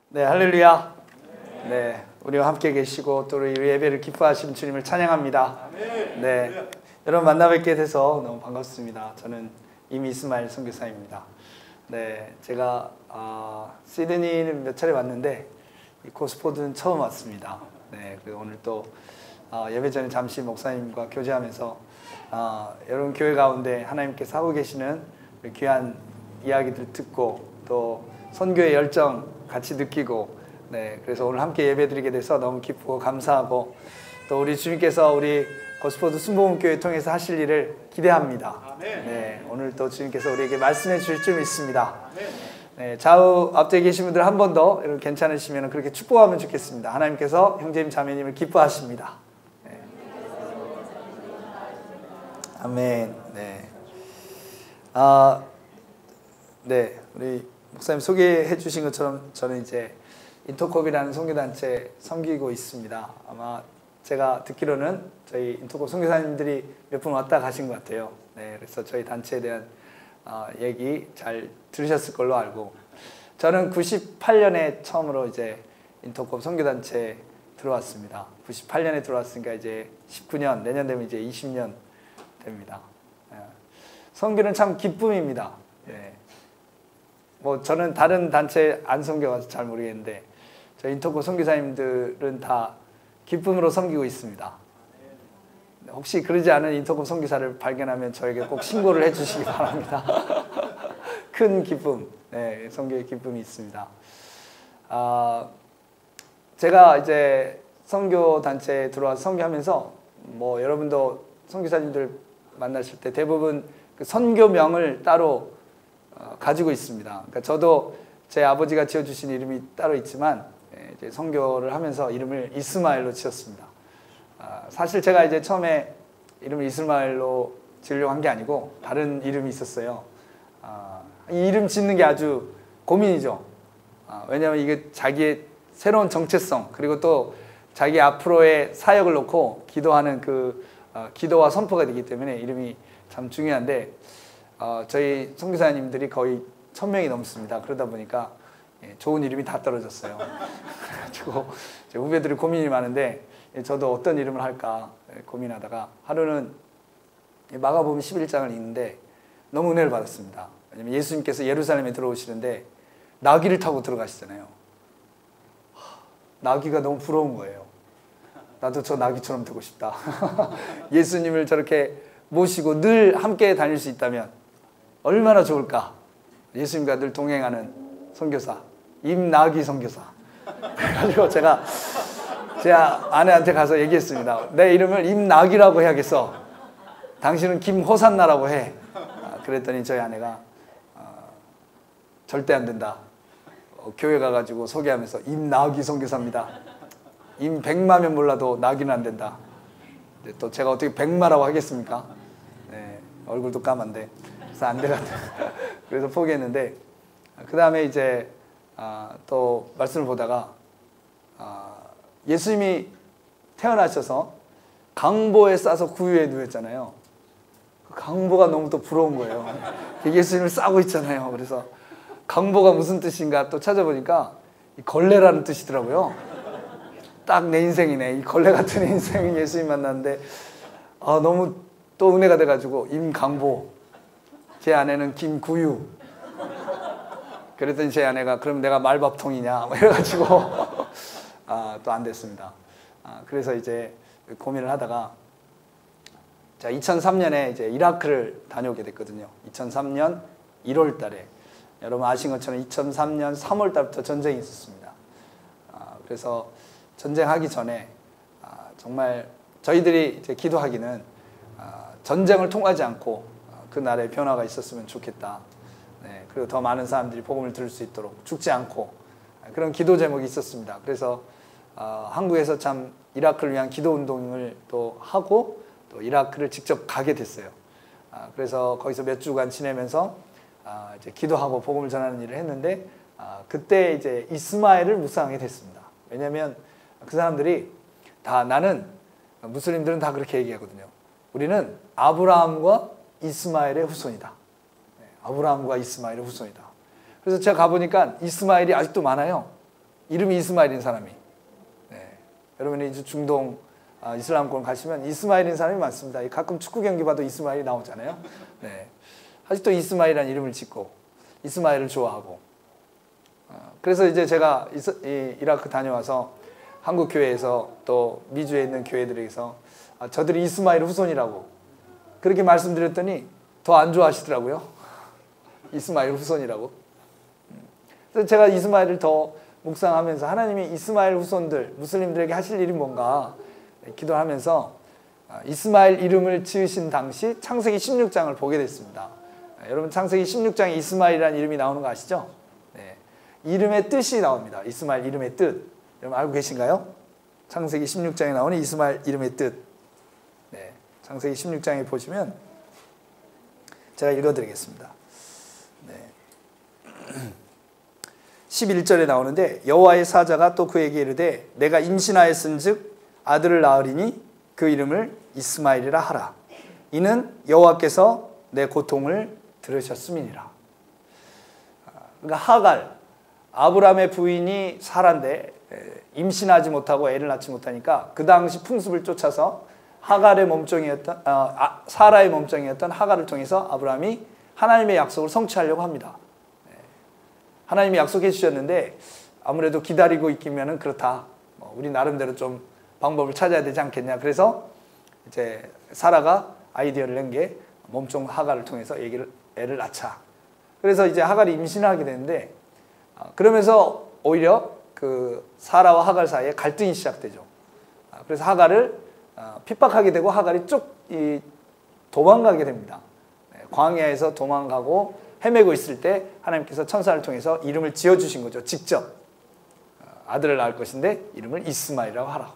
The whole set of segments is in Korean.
네, 할렐루야. 네, 우리와 함께 계시고 또 우리 예배를 기뻐하시는 주님을 찬양합니다. 네, 여러분 만나 뵙게 돼서 너무 반갑습니다. 저는 이스마일 선교사입니다. 네, 제가 시드니는 몇 차례 왔는데 고스포드는 처음 왔습니다. 네, 그리고 오늘 또 예배 전에 잠시 목사님과 교제하면서 여러분 교회 가운데 하나님께서 하고 계시는 귀한 이야기들 듣고 또 선교의 열정 같이 느끼고, 네, 그래서 오늘 함께 예배드리게 돼서 너무 기쁘고 감사하고 또 우리 주님께서 우리 고스포드 순복음교회 통해서 하실 일을 기대합니다. 네, 오늘 또 주님께서 우리에게 말씀해 주실 줄 믿습니다. 네, 좌우 앞뒤에 계신 분들 한 번 더 여러분 괜찮으시면 그렇게 축복하면 좋겠습니다. 하나님께서 형제님 자매님을 기뻐하십니다. 네. 아멘. 네. 네, 우리 목사님 소개해 주신 것처럼 저는 이제 인터콥이라는 선교단체 섬기고 있습니다. 아마 제가 듣기로는 저희 인터콥 선교사님들이 몇 분 왔다 가신 것 같아요. 네, 그래서 저희 단체에 대한 얘기 잘 들으셨을 걸로 알고, 저는 98년에 처음으로 이제 인터콥 선교단체에 들어왔습니다. 98년에 들어왔으니까 이제 19년, 내년 되면 이제 20년 됩니다. 선교는 참 기쁨입니다. 예. 뭐 저는 다른 단체 안 섬겨가서 잘 모르겠는데 저희 인터콥 선교사님들은 다 기쁨으로 섬기고 있습니다. 혹시 그러지 않은 인터콥 선교사를 발견하면 저에게 꼭 신고를 해주시기 바랍니다. 큰 기쁨, 네, 선교의 기쁨이 있습니다. 제가 이제 선교 단체에 들어와서 선교하면서 뭐 여러분도 선교사님들 만나실 때 대부분 그 선교명을 따로 가지고 있습니다. 그러니까 저도 제 아버지가 지어주신 이름이 따로 있지만 이제 선교를 하면서 이름을 이스마엘로 지었습니다. 사실 제가 이제 처음에 이름을 이스마엘로 지으려고 한 게 아니고 다른 이름이 있었어요. 이 이름 짓는 게 아주 고민이죠. 왜냐하면 이게 자기의 새로운 정체성 그리고 또 자기 앞으로의 사역을 놓고 기도하는 그 기도와 선포가 되기 때문에 이름이 참 중요한데 저희 선교사님들이 거의 1000명이 넘습니다. 그러다 보니까 좋은 이름이 다 떨어졌어요. 그래가지고 제 후배들이 고민이 많은데 저도 어떤 이름을 할까 고민하다가 하루는 마가복음 11장을 읽는데 너무 은혜를 받았습니다. 왜냐면 예수님께서 예루살렘에 들어오시는데 나귀를 타고 들어가시잖아요. 나귀가 너무 부러운 거예요. 나도 저 나귀처럼 되고 싶다. 예수님을 저렇게 모시고 늘 함께 다닐 수 있다면 얼마나 좋을까. 예수님과 늘 동행하는 선교사, 임나귀 선교사. 그래가지고 제가 제 아내한테 가서 얘기했습니다. 내 이름을 임나귀라고 해야겠어. 당신은 김호산나라고 해. 그랬더니 저희 아내가 절대 안 된다. 교회 가가지고 소개하면서 임나귀 선교사입니다. 임백마면 몰라도 나귀는 안 된다. 또 제가 어떻게 백마라고 하겠습니까? 네, 얼굴도 까만데. 그래서 안 되겠다. 그래서 포기했는데, 그 다음에 이제 또 말씀을 보다가 예수님이 태어나셔서 강보에 싸서 구유에 누웠잖아요. 강보가 너무 또 부러운 거예요. 예수님을 싸고 있잖아요. 그래서 강보가 무슨 뜻인가 또 찾아보니까 걸레라는 뜻이더라고요. 딱 내 인생이네. 이 걸레 같은 인생 예수님 만났는데 너무 또 은혜가 돼가지고 임강보, 제 아내는 김구유. 그랬더니 제 아내가 그럼 내가 말밥통이냐 이래가지고 또 안 됐습니다. 그래서 이제 고민을 하다가 자 2003년에 이제 이라크를 다녀오게 됐거든요. 2003년 1월 달에 여러분 아신 것처럼 2003년 3월 달부터 전쟁이 있었습니다. 그래서 전쟁하기 전에 정말 저희들이 이제 기도하기는 전쟁을 통하지 않고 그 나라에 변화가 있었으면 좋겠다. 네, 그리고 더 많은 사람들이 복음을 들을 수 있도록 죽지 않고 그런 기도 제목이 있었습니다. 그래서 한국에서 참 이라크를 위한 기도 운동을 또 하고 또 이라크를 직접 가게 됐어요. 그래서 거기서 몇 주간 지내면서 이제 기도하고 복음을 전하는 일을 했는데 그때 이제 이스마엘을 묵상하게 됐습니다. 왜냐하면 그 사람들이 다 나는 무슬림들은 다 그렇게 얘기하거든요. 우리는 아브라함과 이스마엘의 후손이다. 아브라함과 이스마엘의 후손이다. 그래서 제가 가보니까 이스마엘이 아직도 많아요. 이름이 이스마일인 사람이. 네. 여러분이 이제 중동 이슬람권 가시면 이스마일인 사람이 많습니다. 가끔 축구 경기 봐도 이스마일이 나오잖아요. 네. 아직도 이스마일이라는 이름을 짓고 이스마일을 좋아하고. 그래서 이제 제가 이라크 다녀와서 한국 교회에서 또 미주에 있는 교회들에게서 저들이 이스마일 후손이라고 그렇게 말씀드렸더니 더 안 좋아하시더라고요. 이스마일 후손이라고. 그래서 제가 이스마일을 더 묵상하면서 하나님이 이스마일 후손들 무슬림들에게 하실 일이 뭔가 기도하면서 이스마일 이름을 지으신 당시 창세기 16장을 보게 됐습니다. 여러분 창세기 16장에 이스마일이라는 이름이 나오는 거 아시죠? 네. 이름의 뜻이 나옵니다. 이스마일 이름의 뜻. 여러분 알고 계신가요? 창세기 16장에 나오는 이스마일 이름의 뜻. 네. 창세기 16장에 보시면 제가 읽어드리겠습니다. 네. 11절에 나오는데 여호와의 사자가 또 그에게 이르되 내가 임신하였은즉 아들을 낳으리니 그 이름을 이스마일이라 하라. 이는 여호와께서 내 고통을 들으셨음이니라. 그러니까 하갈, 아브라함의 부인이 사라인데 임신하지 못하고 애를 낳지 못하니까 그 당시 풍습을 쫓아서 하갈의 몸종이었던 사라의 몸종이었던 하갈을 통해서 아브라함이 하나님의 약속을 성취하려고 합니다. 하나님이 약속해 주셨는데 아무래도 기다리고 있기면은 그렇다. 우리 나름대로 좀 방법을 찾아야 되지 않겠냐. 그래서 이제 사라가 아이디어를 낸 게 몸종 하갈을 통해서 애를 낳자. 그래서 이제 하갈이 임신을 하게 되는데 그러면서 오히려 그 사라와 하갈 사이에 갈등이 시작되죠. 그래서 하갈을 핍박하게 되고 하갈이 쭉 도망가게 됩니다. 광야에서 도망가고 헤매고 있을 때 하나님께서 천사를 통해서 이름을 지어주신 거죠. 직접 아들을 낳을 것인데 이름을 이스마일이라고 하라.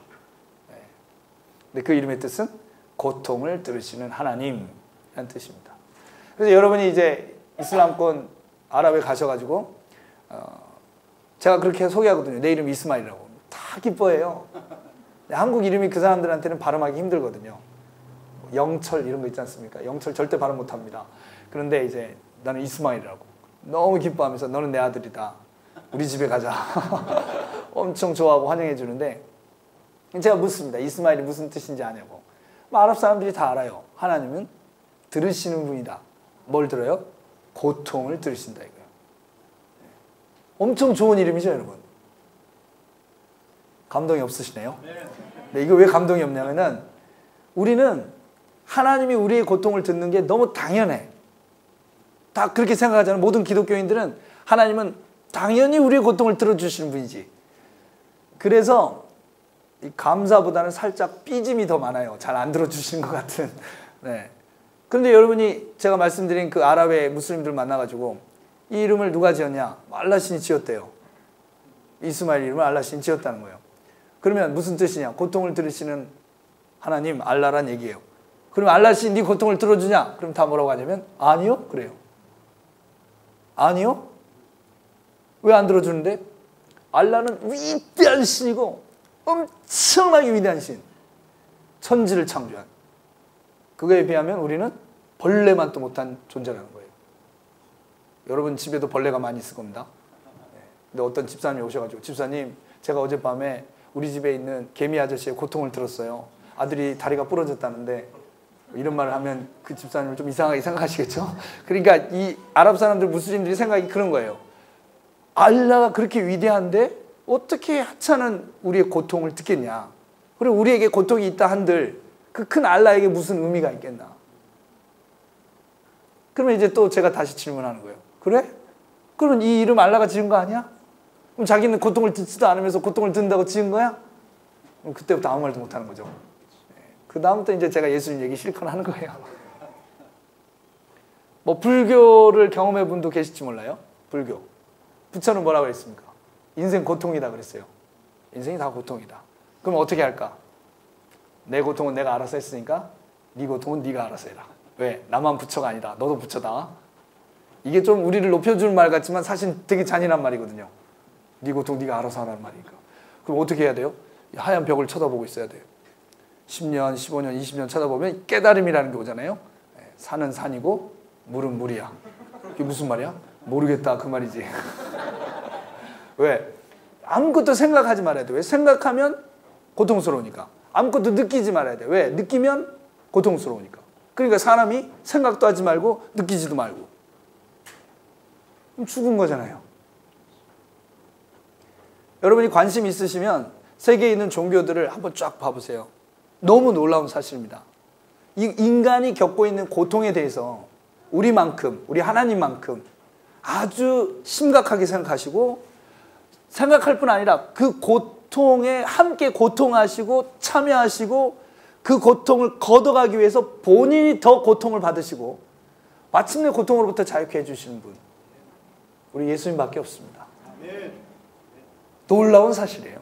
근데 그 이름의 뜻은 고통을 들으시는 하나님이라는 뜻입니다. 그래서 여러분이 이제 이슬람권 아랍에 가셔가지고 제가 그렇게 소개하거든요. 내 이름 이스마일이라고. 다 기뻐해요. 한국 이름이 그 사람들한테는 발음하기 힘들거든요. 영철 이런 거 있지 않습니까? 영철 절대 발음 못합니다. 그런데 이제 나는 이스마일이라고 너무 기뻐하면서 너는 내 아들이다. 우리 집에 가자. 엄청 좋아하고 환영해 주는데 제가 묻습니다. 이스마일이 무슨 뜻인지 아냐고. 아랍 사람들이 다 알아요. 하나님은 들으시는 분이다. 뭘 들어요? 고통을 들으신다 이거예요. 엄청 좋은 이름이죠, 여러분. 감동이 없으시네요. 네, 이거 왜 감동이 없냐면은 우리는 하나님이 우리의 고통을 듣는 게 너무 당연해. 다 그렇게 생각하잖아요. 모든 기독교인들은 하나님은 당연히 우리의 고통을 들어주시는 분이지. 그래서 이 감사보다는 살짝 삐짐이 더 많아요. 잘 안 들어주시는 것 같은. 네. 그런데 여러분이 제가 말씀드린 그 아랍의 무슬림들 만나가지고 이 이름을 누가 지었냐? 알라신이 지었대요. 이스마일 이름을 알라신이 지었다는 거예요. 그러면 무슨 뜻이냐? 고통을 들으시는 하나님 알라란 얘기예요. 그러면 알라신 네 고통을 들어주냐? 그럼 다 뭐라고 하냐면 아니요? 그래요. 아니요? 왜 안 들어주는데? 알라는 위대한 신이고 엄청나게 위대한 신. 천지를 창조한. 그거에 비하면 우리는 벌레만도 못한 존재라는 거예요. 여러분 집에도 벌레가 많이 있을 겁니다. 근데 어떤 집사님이 오셔가지고 집사님 제가 어젯밤에 우리 집에 있는 개미 아저씨의 고통을 들었어요. 아들이 다리가 부러졌다는데 이런 말을 하면 그 집사님을 좀 이상하게 생각하시겠죠? 그러니까 이 아랍 사람들 무슬림들이 생각이 그런 거예요. 알라가 그렇게 위대한데 어떻게 하찮은 우리의 고통을 듣겠냐. 그리고 우리에게 고통이 있다 한들 그 큰 알라에게 무슨 의미가 있겠나. 그러면 이제 또 제가 다시 질문하는 거예요. 그래? 그러면 이 이름 알라가 지은 거 아니야? 그럼 자기는 고통을 듣지도 않으면서 고통을 듣는다고 지은 거야? 그럼 그때부터 아무 말도 못하는 거죠. 그 다음부터 이제 제가 예수님 얘기 실컷 하는 거예요. 뭐 불교를 경험해 본 분도 계실지 몰라요. 불교. 부처는 뭐라고 했습니까? 인생 고통이다 그랬어요. 인생이 다 고통이다. 그럼 어떻게 할까? 내 고통은 내가 알아서 했으니까 네 고통은 네가 알아서 해라. 왜? 나만 부처가 아니다. 너도 부처다. 이게 좀 우리를 높여주는 말 같지만 사실 되게 잔인한 말이거든요. 네 고통 네가 알아서 하라는 말이니까. 그럼 어떻게 해야 돼요? 하얀 벽을 쳐다보고 있어야 돼요. 10년, 15년, 20년 쳐다보면 깨달음이라는 게 오잖아요. 산은 산이고 물은 물이야. 이게 무슨 말이야? 모르겠다 그 말이지. 왜? 아무것도 생각하지 말아야 돼. 왜? 생각하면 고통스러우니까. 아무것도 느끼지 말아야 돼. 왜? 느끼면 고통스러우니까. 그러니까 사람이 생각도 하지 말고 느끼지도 말고. 그럼 죽은 거잖아요. 여러분이 관심 있으시면 세계에 있는 종교들을 한번 쫙 봐보세요. 너무 놀라운 사실입니다. 이 인간이 겪고 있는 고통에 대해서 우리만큼, 우리 하나님만큼 아주 심각하게 생각하시고, 생각할 뿐 아니라 그 고통에 함께 고통하시고 참여하시고 그 고통을 걷어가기 위해서 본인이 더 고통을 받으시고 마침내 고통으로부터 자유케 해주시는 분, 우리 예수님밖에 없습니다. 놀라운 사실이에요.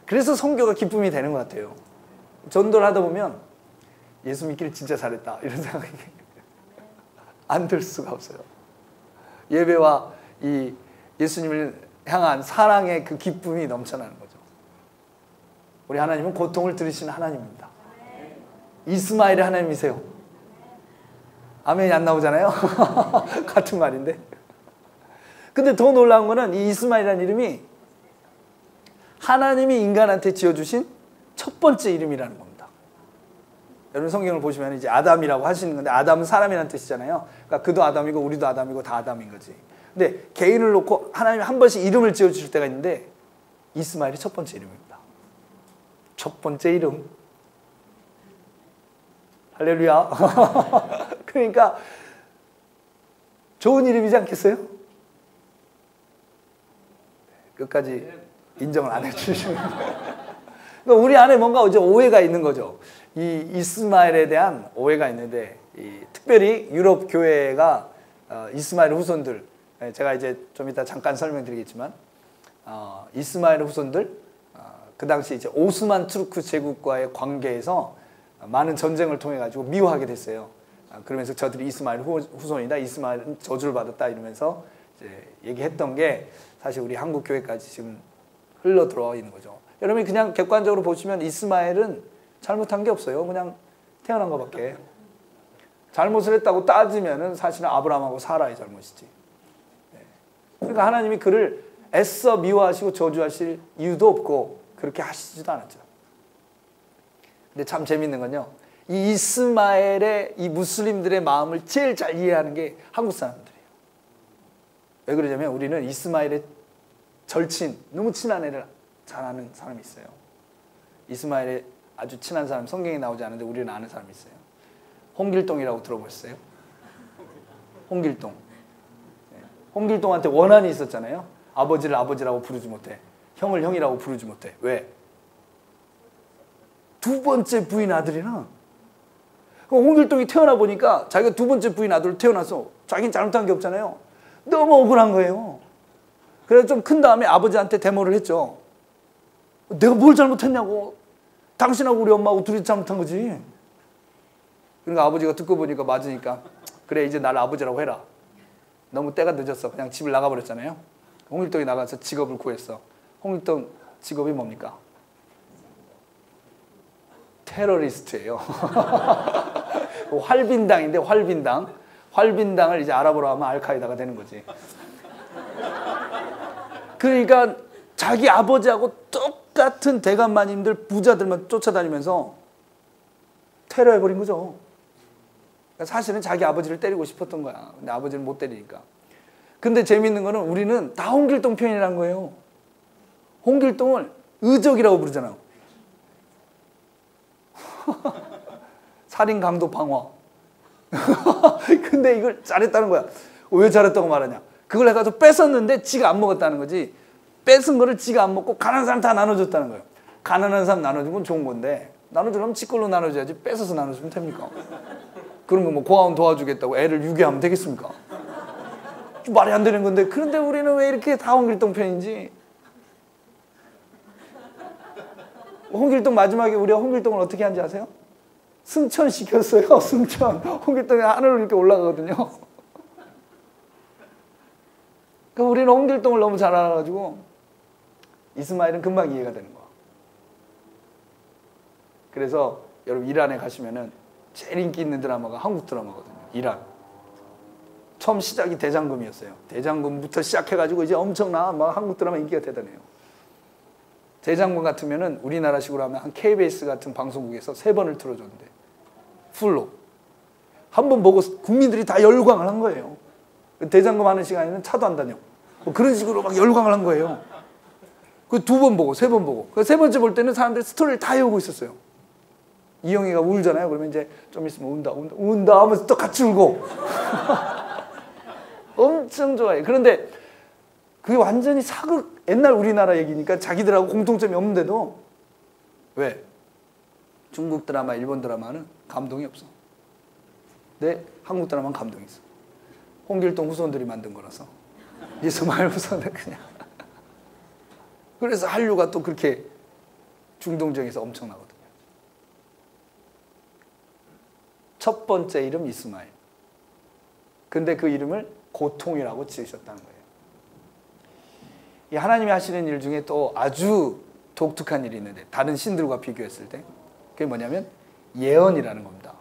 그래서 선교가 기쁨이 되는 것 같아요. 전도를 하다 보면 예수 믿기를 진짜 잘했다 이런 생각이 안 들 수가 없어요. 예배와 이 예수님을 향한 사랑의 그 기쁨이 넘쳐나는 거죠. 우리 하나님은 고통을 들으시는 하나님입니다. 이스마엘의 하나님이세요. 아멘이 안 나오잖아요. 같은 말인데. 근데 더 놀라운 거는 이 이스마엘이라는 이름이 하나님이 인간한테 지어주신 첫 번째 이름이라는 겁니다. 여러분 성경을 보시면 이제 아담이라고 하시는 건데, 아담은 사람이라는 뜻이잖아요. 그러니까 그도 아담이고 우리도 아담이고 다 아담인 거지. 근데 개인을 놓고 하나님이 한 번씩 이름을 지어주실 때가 있는데 이스마엘이 첫 번째 이름입니다. 첫 번째 이름. 할렐루야. 그러니까 좋은 이름이지 않겠어요? 끝까지 인정을 안 해주시면. 그러니까 우리 안에 뭔가 이제 오해가 있는 거죠. 이 이스마엘에 대한 오해가 있는데, 특별히 유럽 교회가 이스마엘 후손들, 제가 이제 좀 이따 잠깐 설명드리겠지만, 이스마엘 후손들, 그 당시 이제 오스만 투르크 제국과의 관계에서 많은 전쟁을 통해 가지고 미워하게 됐어요. 그러면서 저들이 이스마엘 후손이다, 이스마엘은 저주를 받았다 이러면서 이제 얘기했던 게 사실 우리 한국 교회까지 지금 흘러 들어와 있는 거죠. 여러분이 그냥 객관적으로 보시면 이스마엘은 잘못한 게 없어요. 그냥 태어난 것밖에. 잘못을 했다고 따지면은 사실은 아브라함하고 사라의 잘못이지. 그러니까 하나님이 그를 애써 미워하시고 저주하실 이유도 없고 그렇게 하시지도 않았죠. 근데 참 재밌는 건요, 이 이스마엘의 이 무슬림들의 마음을 제일 잘 이해하는 게 한국 사람들이에요. 왜 그러냐면 우리는 이스마엘의 절친, 너무 친한 애를 잘 아는 사람이 있어요. 이스마엘의 아주 친한 사람, 성경에 나오지 않은데 우리는 아는 사람이 있어요. 홍길동이라고 들어보셨어요? 홍길동. 홍길동한테 원한이 있었잖아요. 아버지를 아버지라고 부르지 못해. 형을 형이라고 부르지 못해. 왜? 두 번째 부인 아들이나. 홍길동이 태어나 보니까 자기가 두 번째 부인 아들로 태어나서 자기는 잘못한 게 없잖아요. 너무 억울한 거예요. 그래서 좀 큰 다음에 아버지한테 데모를 했죠. 내가 뭘 잘못했냐고. 당신하고 우리 엄마하고 둘이 잘못한 거지. 그러니까 아버지가 듣고 보니까 맞으니까, 그래 이제 나를 아버지라고 해라. 너무 때가 늦었어. 그냥 집을 나가버렸잖아요. 홍길동이 나가서 직업을 구했어. 홍길동 직업이 뭡니까? 테러리스트예요. 활빈당인데 활빈당. 활빈당을 이제 아랍어로 하면 알카이다가 되는 거지. 그러니까 자기 아버지하고 똑같은 대간마님들, 부자들만 쫓아다니면서 테러해버린 거죠. 그러니까 사실은 자기 아버지를 때리고 싶었던 거야. 근데 아버지를 못 때리니까. 근데 재밌는 거는 우리는 다 홍길동 편이라는 거예요. 홍길동을 의적이라고 부르잖아요. 살인, 강도, 방화. 근데 이걸 잘했다는 거야. 왜 잘했다고 말하냐? 그걸 해가지고 뺏었는데 지가 안 먹었다는 거지. 뺏은 거를 지가 안 먹고 가난한 사람 다 나눠줬다는 거예요. 가난한 사람 나눠준 건 좋은 건데, 나눠주려면 지 걸로 나눠줘야지 뺏어서 나눠주면 됩니까? 그런 거 뭐 고아원 도와주겠다고 애를 유괴하면 되겠습니까? 말이 안 되는 건데. 그런데 우리는 왜 이렇게 다 홍길동 편인지. 홍길동 마지막에 우리가 홍길동을 어떻게 한지 아세요? 승천시켰어요. 승천. 홍길동이 하늘로 이렇게 올라가거든요. 그러니까 우리는 홍길동을 너무 잘 알아가지고 이스마엘은 금방 이해가 되는 거야. 그래서 여러분 이란에 가시면은 제일 인기 있는 드라마가 한국 드라마거든요. 이란. 처음 시작이 대장금이었어요. 대장금부터 시작해가지고 이제 엄청나 막 한국 드라마 인기가 대단해요. 대장금 같으면은 우리나라식으로 하면 한 KBS 같은 방송국에서 3번을 틀어줬는데 풀로 한 번 보고 국민들이 다 열광을 한 거예요. 대장금 하는 시간에는 차도 안 다녀. 뭐 그런 식으로 막 열광을 한 거예요. 그 2번 보고 3번 보고 그 3번째 볼 때는 사람들이 스토리를 다 외우고 있었어요. 이영애가 울잖아요. 그러면 이제 좀 있으면 운다 하면서 또 같이 울고 엄청 좋아해. 그런데 그게 완전히 사극, 옛날 우리나라 얘기니까 자기들하고 공통점이 없는데도 왜? 중국 드라마, 일본 드라마는 감동이 없어. 근데 한국 드라마는 감동이 있어. 홍길동 후손들이 만든 거라서 이스마일 후손들 그냥 그래서 한류가 또 그렇게 중동적에서 엄청나거든요. 첫 번째 이름 이스마일. 근데 그 이름을 고통이라고 지으셨다는 거예요. 이 하나님이 하시는 일 중에 또 아주 독특한 일이 있는데 다른 신들과 비교했을 때 그게 뭐냐면 예언이라는 겁니다.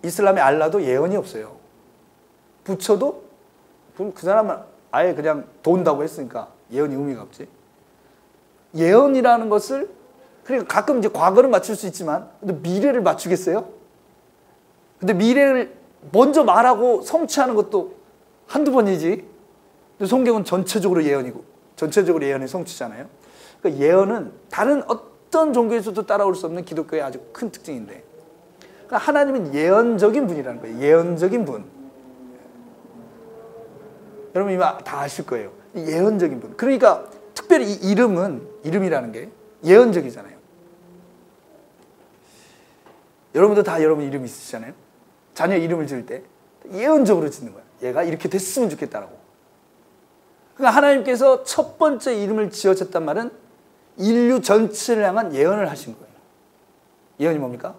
이슬람의 알라도 예언이 없어요. 부처도 그 사람은 아예 그냥 돈다고 했으니까 예언이 의미가 없지. 예언이라는 것을 그러니까 가끔 이제 과거를 맞출 수 있지만 근데 미래를 맞추겠어요? 근데 미래를 먼저 말하고 성취하는 것도 한두 번이지. 근데 성경은 전체적으로 예언이고 전체적으로 예언이 성취잖아요. 그러니까 예언은 다른 어떤 종교에서도 따라올 수 없는 기독교의 아주 큰 특징인데 그러니까 하나님은 예언적인 분이라는 거예요. 예언적인 분. 여러분 이미 다 아실 거예요. 예언적인 분. 그러니까 특별히 이 이름이라는 게 예언적이잖아요. 여러분도 다 여러분 이름 있으시잖아요. 자녀 이름을 지을 때 예언적으로 짓는 거야. 얘가 이렇게 됐으면 좋겠다라고. 그러니까 하나님께서 첫 번째 이름을 지어졌단 말은 인류 전체를 향한 예언을 하신 거예요. 예언이 뭡니까?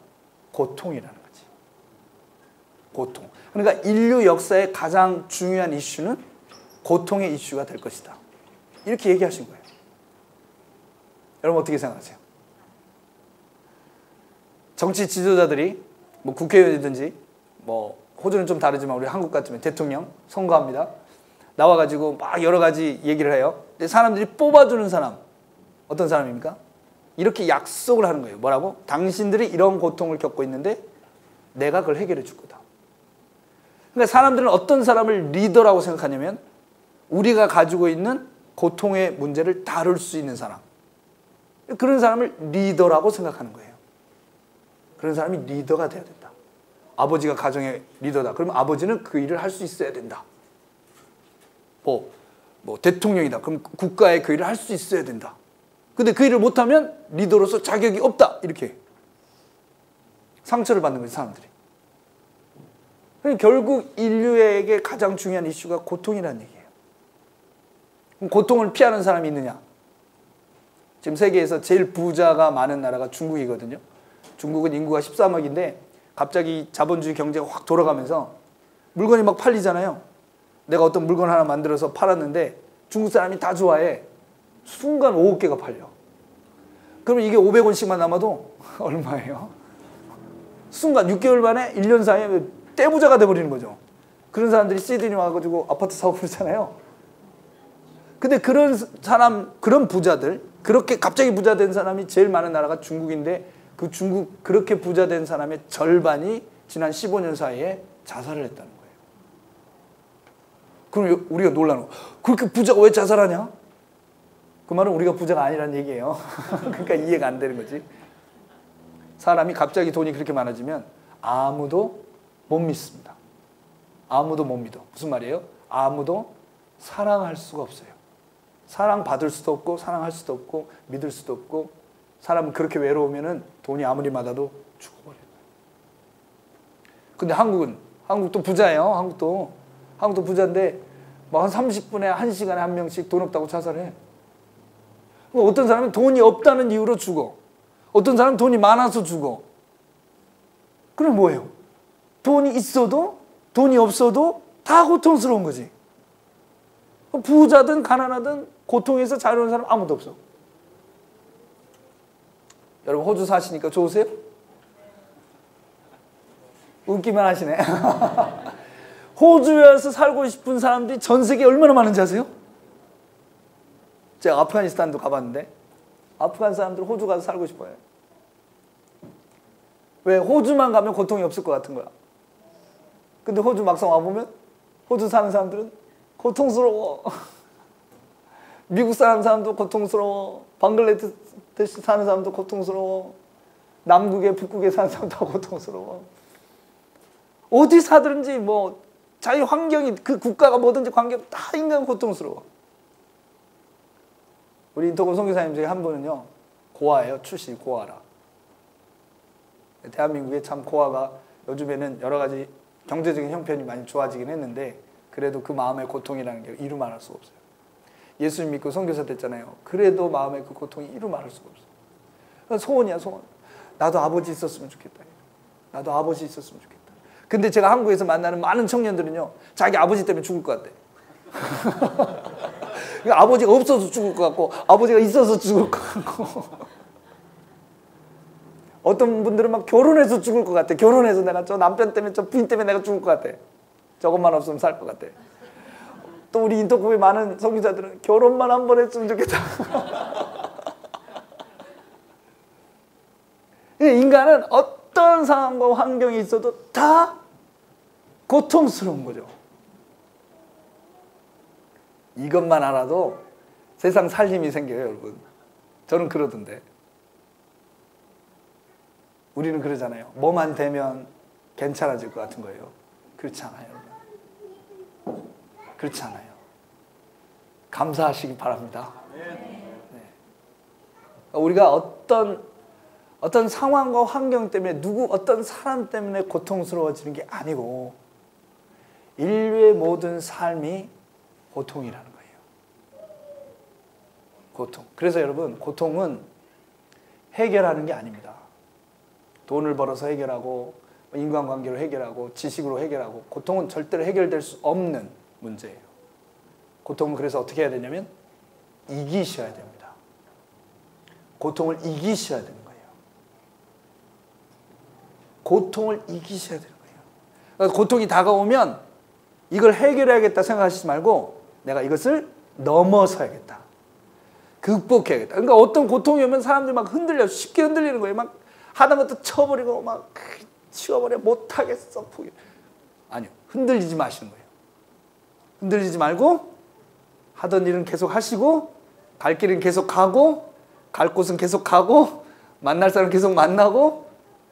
고통이라는 거지. 고통. 그러니까 인류 역사의 가장 중요한 이슈는 고통의 이슈가 될 것이다. 이렇게 얘기하신 거예요. 여러분 어떻게 생각하세요? 정치 지도자들이 뭐 국회의원이든지 뭐 호주는 좀 다르지만 우리 한국 같으면 대통령 선거합니다. 나와가지고 막 여러 가지 얘기를 해요. 근데 사람들이 뽑아주는 사람 어떤 사람입니까? 이렇게 약속을 하는 거예요. 뭐라고? 당신들이 이런 고통을 겪고 있는데 내가 그걸 해결해 줄 거다. 그러니까 사람들은 어떤 사람을 리더라고 생각하냐면 우리가 가지고 있는 고통의 문제를 다룰 수 있는 사람. 그런 사람을 리더라고 생각하는 거예요. 그런 사람이 리더가 돼야 된다. 아버지가 가정의 리더다. 그러면 아버지는 그 일을 할 수 있어야 된다. 뭐 대통령이다. 그럼 국가에 그 일을 할 수 있어야 된다. 근데 그 일을 못하면 리더로서 자격이 없다. 이렇게 상처를 받는 거지 사람들이. 그러니까 결국 인류에게 가장 중요한 이슈가 고통이라는 얘기예요. 그럼 고통을 피하는 사람이 있느냐? 지금 세계에서 제일 부자가 많은 나라가 중국이거든요. 중국은 인구가 13억인데 갑자기 자본주의 경제가 확 돌아가면서 물건이 막 팔리잖아요. 내가 어떤 물건 하나 만들어서 팔았는데 중국 사람이 다 좋아해. 순간 5억 개가 팔려. 그러면 이게 500원씩만 남아도 얼마예요? 순간 6개월 만에 1년 사이에 떼부자가 돼버리는 거죠. 그런 사람들이 시드니 와가지고 아파트 사고 그러잖아요. 근데 그런 사람, 그런 부자들, 그렇게 갑자기 부자 된 사람이 제일 많은 나라가 중국인데 그 중국 그렇게 부자 된 사람의 절반이 지난 15년 사이에 자살을 했다는 거예요. 그럼 우리가 놀라는 거. 그렇게 부자가 왜 자살하냐? 그 말은 우리가 부자가 아니라는 얘기예요. 그러니까 이해가 안 되는 거지. 사람이 갑자기 돈이 그렇게 많아지면 아무도 못 믿습니다. 아무도 못 믿어. 무슨 말이에요? 아무도 사랑할 수가 없어요. 사랑받을 수도 없고 사랑할 수도 없고 믿을 수도 없고 사람은 그렇게 외로우면은 돈이 아무리 많아도 죽어버려요. 근데 한국도 부자예요. 한국도 부자인데 뭐 한 30분에 1시간에 한 명씩 돈 없다고 자살해. 어떤 사람은 돈이 없다는 이유로 죽어. 어떤 사람은 돈이 많아서 죽어. 그럼 뭐예요? 돈이 있어도 돈이 없어도 다 고통스러운 거지. 부자든 가난하든 고통에서 자유로운 사람 아무도 없어. 여러분 호주 사시니까 좋으세요? 웃기만 하시네. 호주에서 살고 싶은 사람들이 전 세계에 얼마나 많은지 아세요? 제가 아프가니스탄도 가봤는데 아프간 사람들 호주 가서 살고 싶어요. 왜? 호주만 가면 고통이 없을 것 같은 거야. 근데 호주 막상 와보면 호주 사는 사람들은 고통스러워. 미국 사는 사람도 고통스러워. 방글라데시 사는 사람도 고통스러워. 남극에 북극에 사는 사람도 다 고통스러워. 어디 사든지 뭐 자기 환경이 그 국가가 뭐든지 관계없이 다 인간 고통스러워. 우리 인터고 선교사님 중에 한 분은요 고아예요. 출신이 고아라. 대한민국에 참 고아가 요즘에는 여러 가지 경제적인 형편이 많이 좋아지긴 했는데 그래도 그 마음의 고통이라는 게 이루 말할 수가 없어요. 예수님 믿고 선교사 됐잖아요. 그래도 마음의 그 고통이 이루 말할 수가 없어요. 소원이야 소원. 나도 아버지 있었으면 좋겠다. 나도 아버지 있었으면 좋겠다. 근데 제가 한국에서 만나는 많은 청년들은요 자기 아버지 때문에 죽을 것 같대. 아버지가 없어서 죽을 것 같고 아버지가 있어서 죽을 것 같고 어떤 분들은 막 결혼해서 죽을 것 같아. 결혼해서 내가 저 남편 때문에 저 부인 때문에 내가 죽을 것 같아. 저것만 없으면 살 것 같아. 또 우리 인터뷰에 많은 선교사들은 결혼만 한 번 했으면 좋겠다. 인간은 어떤 상황과 환경이 있어도 다 고통스러운 거죠. 이것만 알아도 세상 살 힘이 생겨요, 여러분. 저는 그러던데. 우리는 그러잖아요. 뭐만 되면 괜찮아질 것 같은 거예요. 그렇지 않아요, 여러분. 그렇지 않아요. 감사하시기 바랍니다. 네. 우리가 어떤 상황과 환경 때문에 어떤 사람 때문에 고통스러워지는 게 아니고 인류의 모든 삶이 고통이라는 거예요. 고통. 그래서 여러분 고통은 해결하는 게 아닙니다. 돈을 벌어서 해결하고 인간관계로 해결하고 지식으로 해결하고 고통은 절대로 해결될 수 없는 문제예요. 고통은 그래서 어떻게 해야 되냐면 이기셔야 됩니다. 고통을 이기셔야 되는 거예요. 고통을 이기셔야 되는 거예요. 그래서 고통이 다가오면 이걸 해결해야겠다 생각하시지 말고 내가 이것을 넘어서야겠다. 극복해야겠다. 그러니까 어떤 고통이 오면 사람들이 막 흔들려 쉽게 흔들리는 거예요. 막 하던 것도 쳐버리고 막 치워버려 못하겠어 포기. 아니요. 흔들리지 마시는 거예요. 흔들리지 말고 하던 일은 계속 하시고 갈 길은 계속 가고 갈 곳은 계속 가고 만날 사람 계속 만나고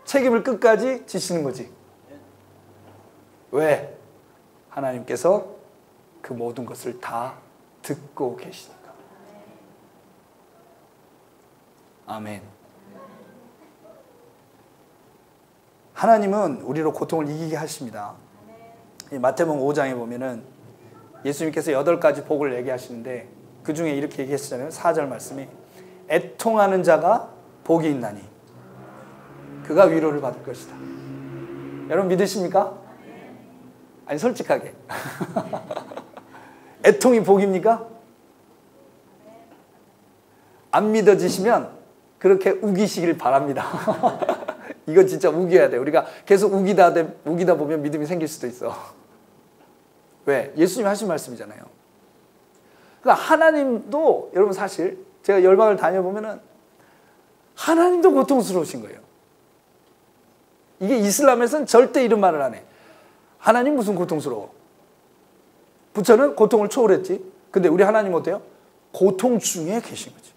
책임을 끝까지 지시는 거지. 왜? 하나님께서 그 모든 것을 다 듣고 계시니까. 아멘. 하나님은 우리로 고통을 이기게 하십니다. 마태복음 5장에 보면은 예수님께서 8가지 복을 얘기하시는데 그 중에 이렇게 얘기했잖아요. 4절 말씀이 애통하는 자가 복이 있나니 그가 위로를 받을 것이다. 여러분 믿으십니까? 아니 솔직하게 애통이 복입니까? 안 믿어지시면 그렇게 우기시길 바랍니다. 이건 진짜 우겨야 돼. 우리가 계속 우기다 보면 믿음이 생길 수도 있어. 왜? 예수님 하신 말씀이잖아요. 그러니까 하나님도 여러분 사실 제가 열방을 다녀보면은 하나님도 고통스러우신 거예요. 이게 이슬람에서는 절대 이런 말을 안 해. 하나님 무슨 고통스러워? 부처는 고통을 초월했지. 근데 우리 하나님 어때요? 고통 중에 계신 거지.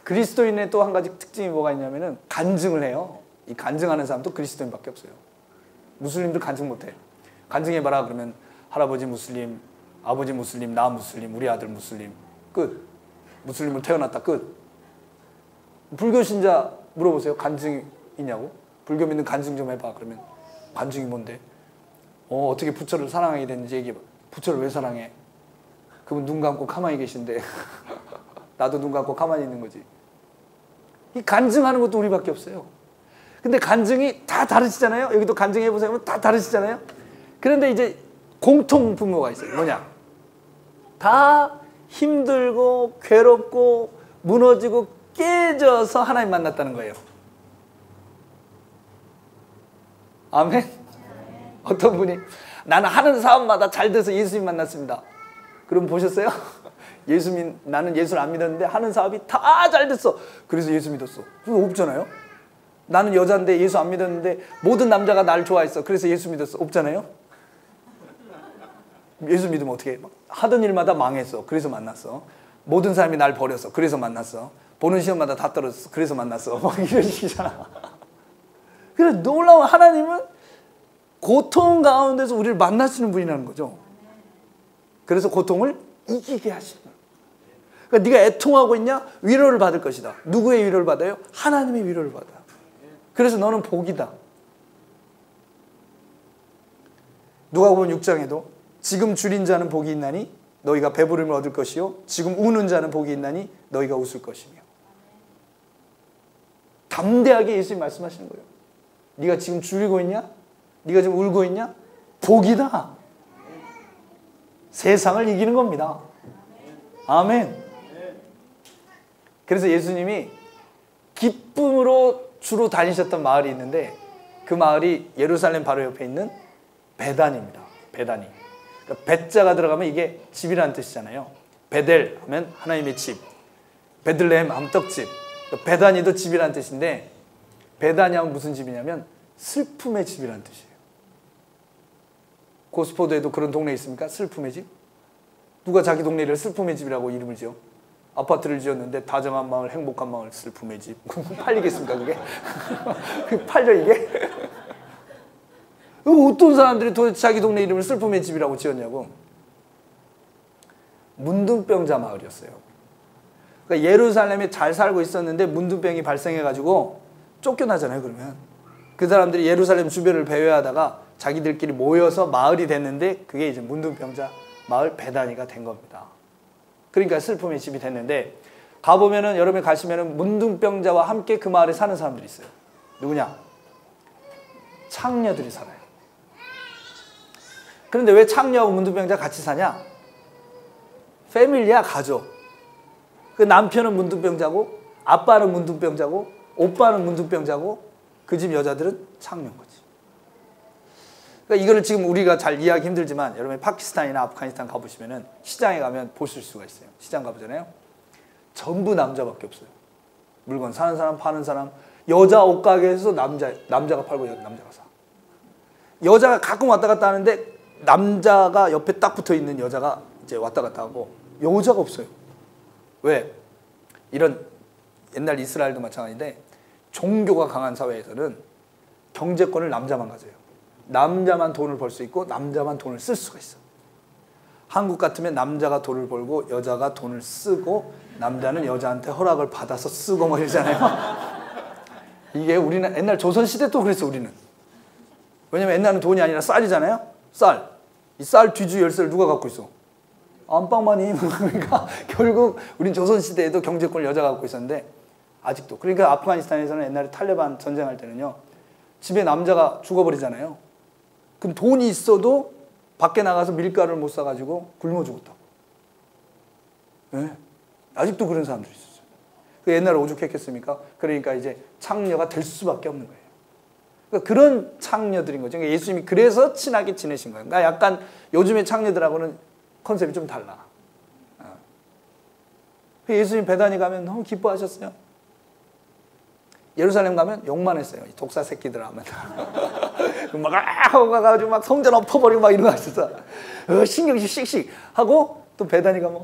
그리스도인의 또 한 가지 특징이 뭐가 있냐면은 간증을 해요. 이 간증하는 사람도 그리스도인밖에 없어요. 무슬림들 간증 못해. 간증해봐라 그러면 할아버지 무슬림, 아버지 무슬림, 나 무슬림, 우리 아들 무슬림. 끝. 무슬림으로 태어났다. 끝. 불교 신자 물어보세요. 간증 있냐고? 불교 믿는 간증 좀 해봐. 그러면 간증이 뭔데? 어떻게 부처를 사랑하게 됐는지 얘기해봐. 부처를 왜 사랑해? 그분 눈 감고 가만히 계신데 나도 눈 감고 가만히 있는 거지. 이 간증하는 것도 우리밖에 없어요. 근데 간증이 다 다르시잖아요. 여기도 간증해보세요. 다 다르시잖아요. 그런데 이제 공통 분모가 있어요. 뭐냐? 다 힘들고 괴롭고 무너지고 깨져서 하나님 만났다는 거예요. 아멘. 어떤 분이 나는 하는 사업마다 잘 돼서 예수님 만났습니다. 그럼 보셨어요? 나는 예수를 안 믿었는데 하는 사업이 다 잘 됐어. 그래서 예수 믿었어. 그거 없잖아요. 나는 여자인데 예수 안 믿었는데 모든 남자가 날 좋아했어. 그래서 예수 믿었어. 없잖아요. 예수 믿으면 어떻게 해? 하던 일마다 망했어. 그래서 만났어. 모든 사람이 날 버렸어. 그래서 만났어. 보는 시험마다 다 떨어졌어. 그래서 만났어. 막 이런 식이잖아. 그래서 놀라운 하나님은 고통 가운데서 우리를 만나시는 분이라는 거죠. 그래서 고통을 이기게 하시는 거예요. 그러니까 네가 애통하고 있냐? 위로를 받을 것이다. 누구의 위로를 받아요? 하나님의 위로를 받아. 그래서 너는 복이다. 누가복음 6장에도 지금 줄인 자는 복이 있나니 너희가 배부름을 얻을 것이요 지금 우는 자는 복이 있나니 너희가 웃을 것이며. 담대하게 예수님 말씀하시는 거예요. 네가 지금 줄이고 있냐? 네가 지금 울고 있냐? 복이다. 세상을 이기는 겁니다. 아멘. 그래서 예수님이 기쁨으로 주로 다니셨던 마을이 있는데 그 마을이 예루살렘 바로 옆에 있는 베단입니다. 베다니. 그러니까 베자가 들어가면 이게 집이라는 뜻이잖아요. 베델 하면 하나님의 집, 베들레헴 하면 떡집, 베다니도 집이라는 뜻인데 베다니 하면 무슨 집이냐면 슬픔의 집이라는 뜻이에요. 고스포드에도 그런 동네 있습니까? 슬픔의 집? 누가 자기 동네를 슬픔의 집이라고 이름을 지어? 아파트를 지었는데 다정한 마을, 행복한 마을, 슬픔의 집. 팔리겠습니까 그게? 팔려 이게? 어떤 사람들이 도대체 자기 동네 이름을 슬픔의 집이라고 지었냐고. 문둥병자 마을이었어요. 그러니까 예루살렘에 잘 살고 있었는데 문둥병이 발생해가지고 쫓겨나잖아요. 그러면 그 사람들이 예루살렘 주변을 배회하다가 자기들끼리 모여서 마을이 됐는데 그게 이제 문둥병자 마을 베다니가 된 겁니다. 그러니까 슬픔의 집이 됐는데 가보면은 여러분이 가시면은 문둥병자와 함께 그 마을에 사는 사람들이 있어요. 누구냐? 창녀들이 살아요. 그런데 왜 창녀하고 문둥병자 같이 사냐? 패밀리야, 가족. 그 남편은 문둥병자고 아빠는 문둥병자고 오빠는 문둥병자고 그 집 여자들은 창녀인 거지. 그러니까 이거를 지금 우리가 잘 이해하기 힘들지만 여러분 파키스탄이나 아프가니스탄 가보시면은 시장에 가면 보실 수가 있어요. 시장 가보잖아요. 전부 남자밖에 없어요. 물건 사는 사람, 파는 사람. 여자 옷가게에서 남자가 팔고 남자가 사. 여자가 가끔 왔다 갔다 하는데 남자가 옆에 딱 붙어 있는 여자가 이제 왔다 갔다 하고 여자가 없어요. 왜? 이런 옛날 이스라엘도 마찬가지인데 종교가 강한 사회에서는 경제권을 남자만 가져요. 남자만 돈을 벌 수 있고 남자만 돈을 쓸 수가 있어. 한국 같으면 남자가 돈을 벌고 여자가 돈을 쓰고 남자는 여자한테 허락을 받아서 쓰고 뭐 이러잖아요. 이게 우리는 옛날 조선시대도 그랬어. 우리는. 왜냐면 옛날은 돈이 아니라 쌀이잖아요. 쌀. 이 쌀 뒤주 열쇠를 누가 갖고 있어? 안방마님. 그러니까 결국 우린 조선시대에도 경제권을 여자가 갖고 있었는데 아직도. 그러니까 아프가니스탄에서는 옛날에 탈레반 전쟁할 때는요. 집에 남자가 죽어버리잖아요. 그럼 돈이 있어도 밖에 나가서 밀가루를 못 사가지고 굶어 죽었다고. 네. 아직도 그런 사람들이 있었어요. 그 옛날에 오죽했겠습니까? 그러니까 이제 창녀가 될 수밖에 없는 거예요. 그러니까 그런 창녀들인 거죠. 그러니까 예수님이 그래서 친하게 지내신 거예요. 그러니까 약간 요즘의 창녀들하고는 컨셉이 좀 달라. 예수님 베다니 가면 너무 기뻐하셨어요. 예루살렘 가면 욕만 했어요. 독사 새끼들 하면. 막 하고 가가지고 막 성전 엎어버리고 막 이런 거 하셨어. 신경질 씩씩 하고 또 베다니 가면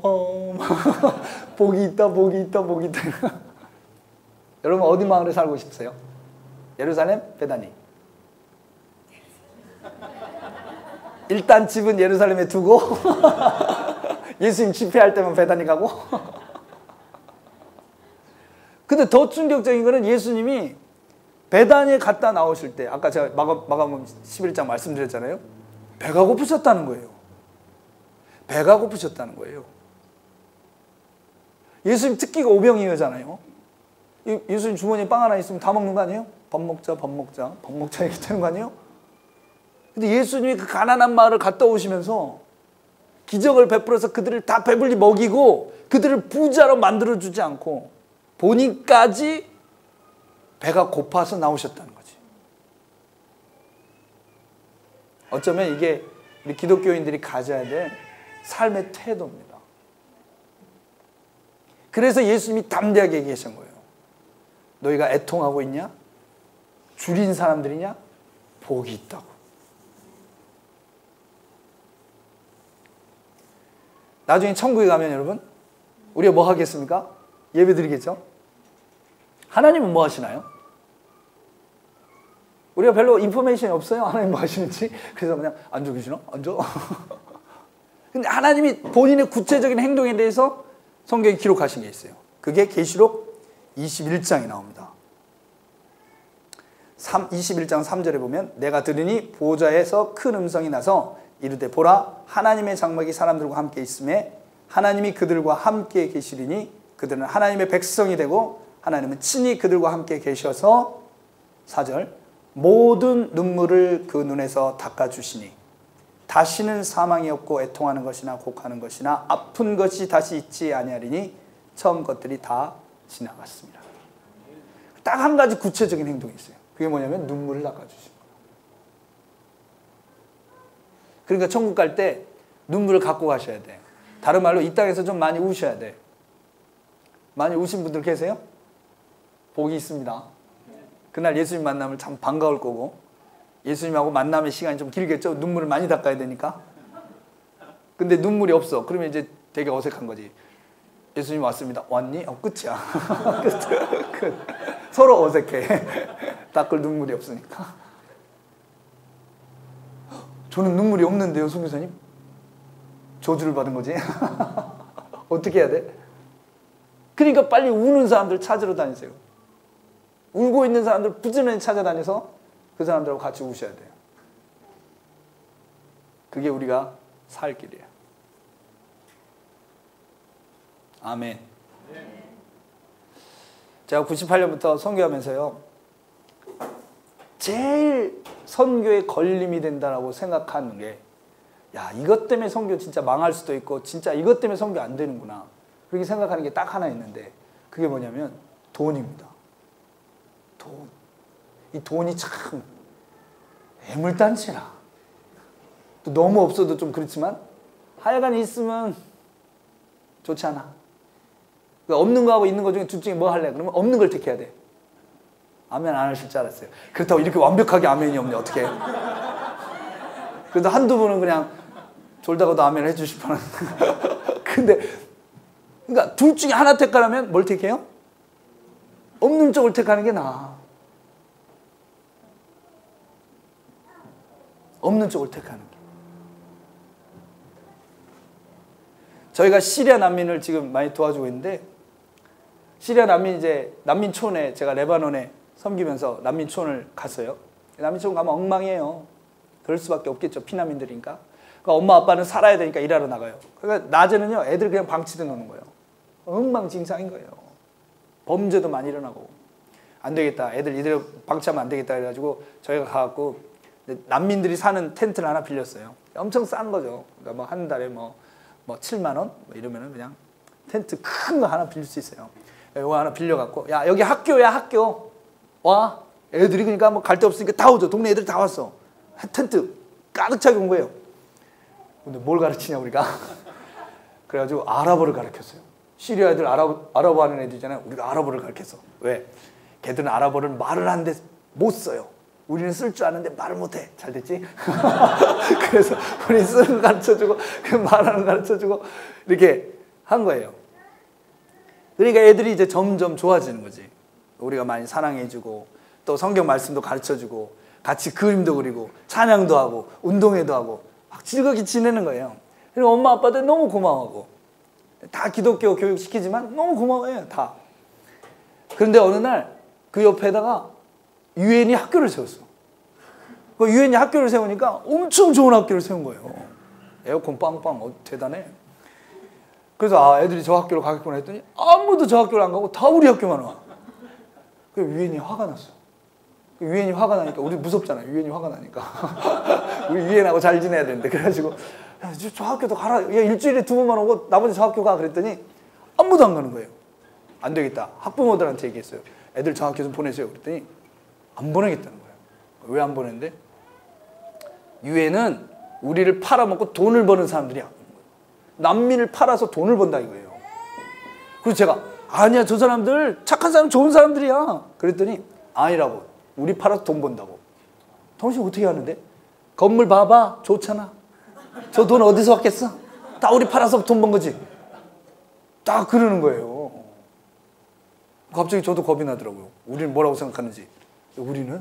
복이 있다, 복이 있다, 복이 있다. 여러분 어디 마을에 살고 싶으세요? 예루살렘, 베다니. 일단 집은 예루살렘에 두고 예수님 집회할 때만 베다니 가고. 근데 더 충격적인 거는 예수님이 베다니에 갔다 나오실 때 아까 제가 마가복음 11장 말씀드렸잖아요. 배가 고프셨다는 거예요. 배가 고프셨다는 거예요. 예수님 특기가 오병이어잖아요. 예수님 주머니에 빵 하나 있으면 다 먹는 거 아니에요? 밥 먹자, 밥 먹자, 밥 먹자 이렇게 되는 거 아니에요? 근데 예수님이 그 가난한 마을을 갔다 오시면서 기적을 베풀어서 그들을 다 배불리 먹이고 그들을 부자로 만들어주지 않고 본인까지 배가 고파서 나오셨다는 거지. 어쩌면 이게 우리 기독교인들이 가져야 될 삶의 태도입니다. 그래서 예수님이 담대하게 얘기하신 거예요. 너희가 애통하고 있냐? 줄인 사람들이냐? 복이 있다고. 나중에 천국에 가면 여러분, 우리가 뭐 하겠습니까? 예배 드리겠죠? 하나님은 뭐 하시나요? 우리가 별로 인포메이션이 없어요. 하나님 뭐 하시는지. 그래서 그냥 앉아 계시나? 앉아. 근데 하나님이 본인의 구체적인 행동에 대해서 성경에 기록하신 게 있어요. 그게 계시록 21장에 나옵니다. 21장 3절에 보면 내가 들으니 보좌에서 큰 음성이 나서 이르되 보라 하나님의 장막이 사람들과 함께 있음에 하나님이 그들과 함께 계시리니 그들은 하나님의 백성이 되고 하나님은 친히 그들과 함께 계셔서 4절 모든 눈물을 그 눈에서 닦아주시니 다시는 사망이 없고 애통하는 것이나 곡하는 것이나 아픈 것이 다시 있지 아니하리니 처음 것들이 다 지나갔습니다. 딱 한 가지 구체적인 행동이 있어요. 그게 뭐냐면 눈물을 닦아주시는 거예요. 그러니까 천국 갈 때 눈물을 갖고 가셔야 돼. 다른 말로 이 땅에서 좀 많이 우셔야 돼. 많이 우신 분들 계세요? 복이 있습니다. 그날 예수님 만나면 참 반가울 거고 예수님하고 만남의 시간이 좀 길겠죠? 눈물을 많이 닦아야 되니까. 근데 눈물이 없어. 그러면 이제 되게 어색한 거지. 예수님 왔습니다. 왔니? 끝이야. 끝. 서로 어색해. 닦을 눈물이 없으니까. 저는 눈물이 없는데요, 선교사님? 저주를 받은 거지? 어떻게 해야 돼? 그러니까 빨리 우는 사람들 찾으러 다니세요. 울고 있는 사람들 부지런히 찾아다녀서 그 사람들하고 같이 우셔야 돼요. 그게 우리가 살 길이에요. 아멘. 제가 98년부터 선교하면서요, 제일 선교에 걸림이 된다라고 생각하는 게, 야, 이것 때문에 선교 진짜 망할 수도 있고, 진짜 이것 때문에 선교 안 되는구나. 그렇게 생각하는 게 딱 하나 있는데, 그게 뭐냐면 돈입니다. 돈. 이 돈이 참 애물단지라. 또 너무 없어도 좀 그렇지만 하여간 있으면 좋지 않아. 그러니까 없는 거하고 있는 거 중에 둘 중에 뭐 할래? 그러면 없는 걸 택해야 돼. 아멘 안 하실 줄 알았어요. 그렇다고 이렇게 완벽하게 아멘이 없네. 어떻게? 그래도 한두 분은 그냥 졸다가도 아멘 해주실 뻔한. 근데 그러니까 둘 중에 하나 택하라면 뭘 택해요? 없는 쪽을 택하는 게 나아. 없는 쪽을 택하는 게. 저희가 시리아 난민을 지금 많이 도와주고 있는데, 시리아 난민 이제 난민촌에 제가 레바논에 섬기면서 난민촌을 갔어요. 난민촌 가면 엉망이에요. 그럴 수밖에 없겠죠. 피난민들이니까. 그러니까 엄마 아빠는 살아야 되니까 일하러 나가요. 그러니까 낮에는요 애들 그냥 방치돼 노는 거예요. 엉망진창인 거예요. 범죄도 많이 일어나고. 안 되겠다. 애들 이대로 방치하면 안 되겠다 해가지고 저희가 가갖고 난민들이 사는 텐트를 하나 빌렸어요. 엄청 싼 거죠. 그러니까 뭐 한 달에 뭐 7만 원? 뭐 이러면은 그냥 텐트 큰 거 하나 빌릴 수 있어요. 이거 하나 빌려갖고, 야, 여기 학교야, 학교. 와. 애들이 그러니까 뭐 갈 데 없으니까 다 오죠. 동네 애들 다 왔어. 텐트 가득 차게 온 거예요. 근데 뭘 가르치냐, 우리가? 그래가지고 아랍어를 가르쳤어요. 시리아 애들 아랍어 하는 애들이잖아요. 우리가 아랍어를 가르쳤어. 왜? 걔들은 아랍어를 말을 하는데 못 써요. 우리는 쓸 줄 아는데 말을 못해. 잘 됐지? 그래서 우리 쓰는 거 가르쳐주고 그 말하는 거 가르쳐주고 이렇게 한 거예요. 그러니까 애들이 이제 점점 좋아지는 거지. 우리가 많이 사랑해주고 또 성경 말씀도 가르쳐주고 같이 그림도 그리고 찬양도 하고 운동회도 하고 막 즐겁게 지내는 거예요. 그리고 엄마 아빠들 너무 고마워하고 다 기독교 교육 시키지만 너무 고마워해요. 다. 그런데 어느 날 그 옆에다가 유엔이 학교를 세웠어. 그 유엔이 학교를 세우니까 엄청 좋은 학교를 세운 거예요. 에어컨 빵빵. 대단해. 그래서 애들이 저 학교로 가겠구나 했더니 아무도 저 학교를 안 가고 다 우리 학교만 와. 그래서 유엔이 화가 났어. 유엔이 화가 나니까 우리 무섭잖아. 유엔이 화가 나니까. 우리 유엔하고 잘 지내야 되는데. 그래가지고 야, 저 학교도 가라. 야, 일주일에 2번만 오고 나머지 저 학교 가. 그랬더니 아무도 안 가는 거예요. 안 되겠다. 학부모들한테 얘기했어요. 애들 저 학교 좀 보내세요. 그랬더니 안 보내겠다는 거예요. 왜 안 보냈는데? 유해는 우리를 팔아먹고 돈을 버는 사람들이야. 난민을 팔아서 돈을 번다 이거예요. 그래서 제가 아니야, 저 사람들 착한 사람, 좋은 사람들이야. 그랬더니 아니라고. 우리 팔아서 돈 번다고. 당신 어떻게 하는데? 건물 봐봐, 좋잖아. 저 돈 어디서 왔겠어? 다 우리 팔아서 돈 번 거지. 딱 그러는 거예요. 갑자기 저도 겁이 나더라고요. 우리는 뭐라고 생각하는지. 우리는?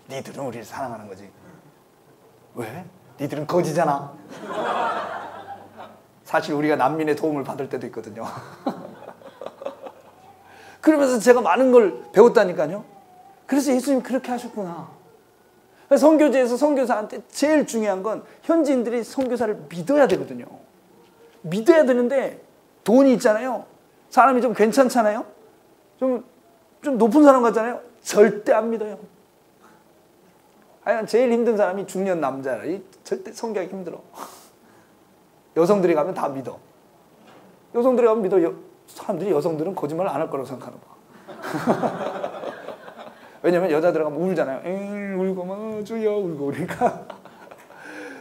니들은 우리를 사랑하는 거지. 왜? 니들은 거지잖아. 사실 우리가 난민의 도움을 받을 때도 있거든요. 그러면서 제가 많은 걸 배웠다니까요. 그래서 예수님이 그렇게 하셨구나. 선교지에서 선교사한테 제일 중요한 건 현지인들이 선교사를 믿어야 되거든요. 믿어야 되는데 돈이 있잖아요. 사람이 좀 괜찮잖아요. 좀 높은 사람 같잖아요. 절대 안 믿어요. 하여간 제일 힘든 사람이 중년 남자라. 절대 선교하기 힘들어. 여성들이 가면 다 믿어. 여성들이 가면 믿어. 사람들이 여성들은 거짓말 안 할 거라고 생각하나 봐. 왜냐면 여자들 가면 울잖아요. 울고 막 주여 울고 그러니까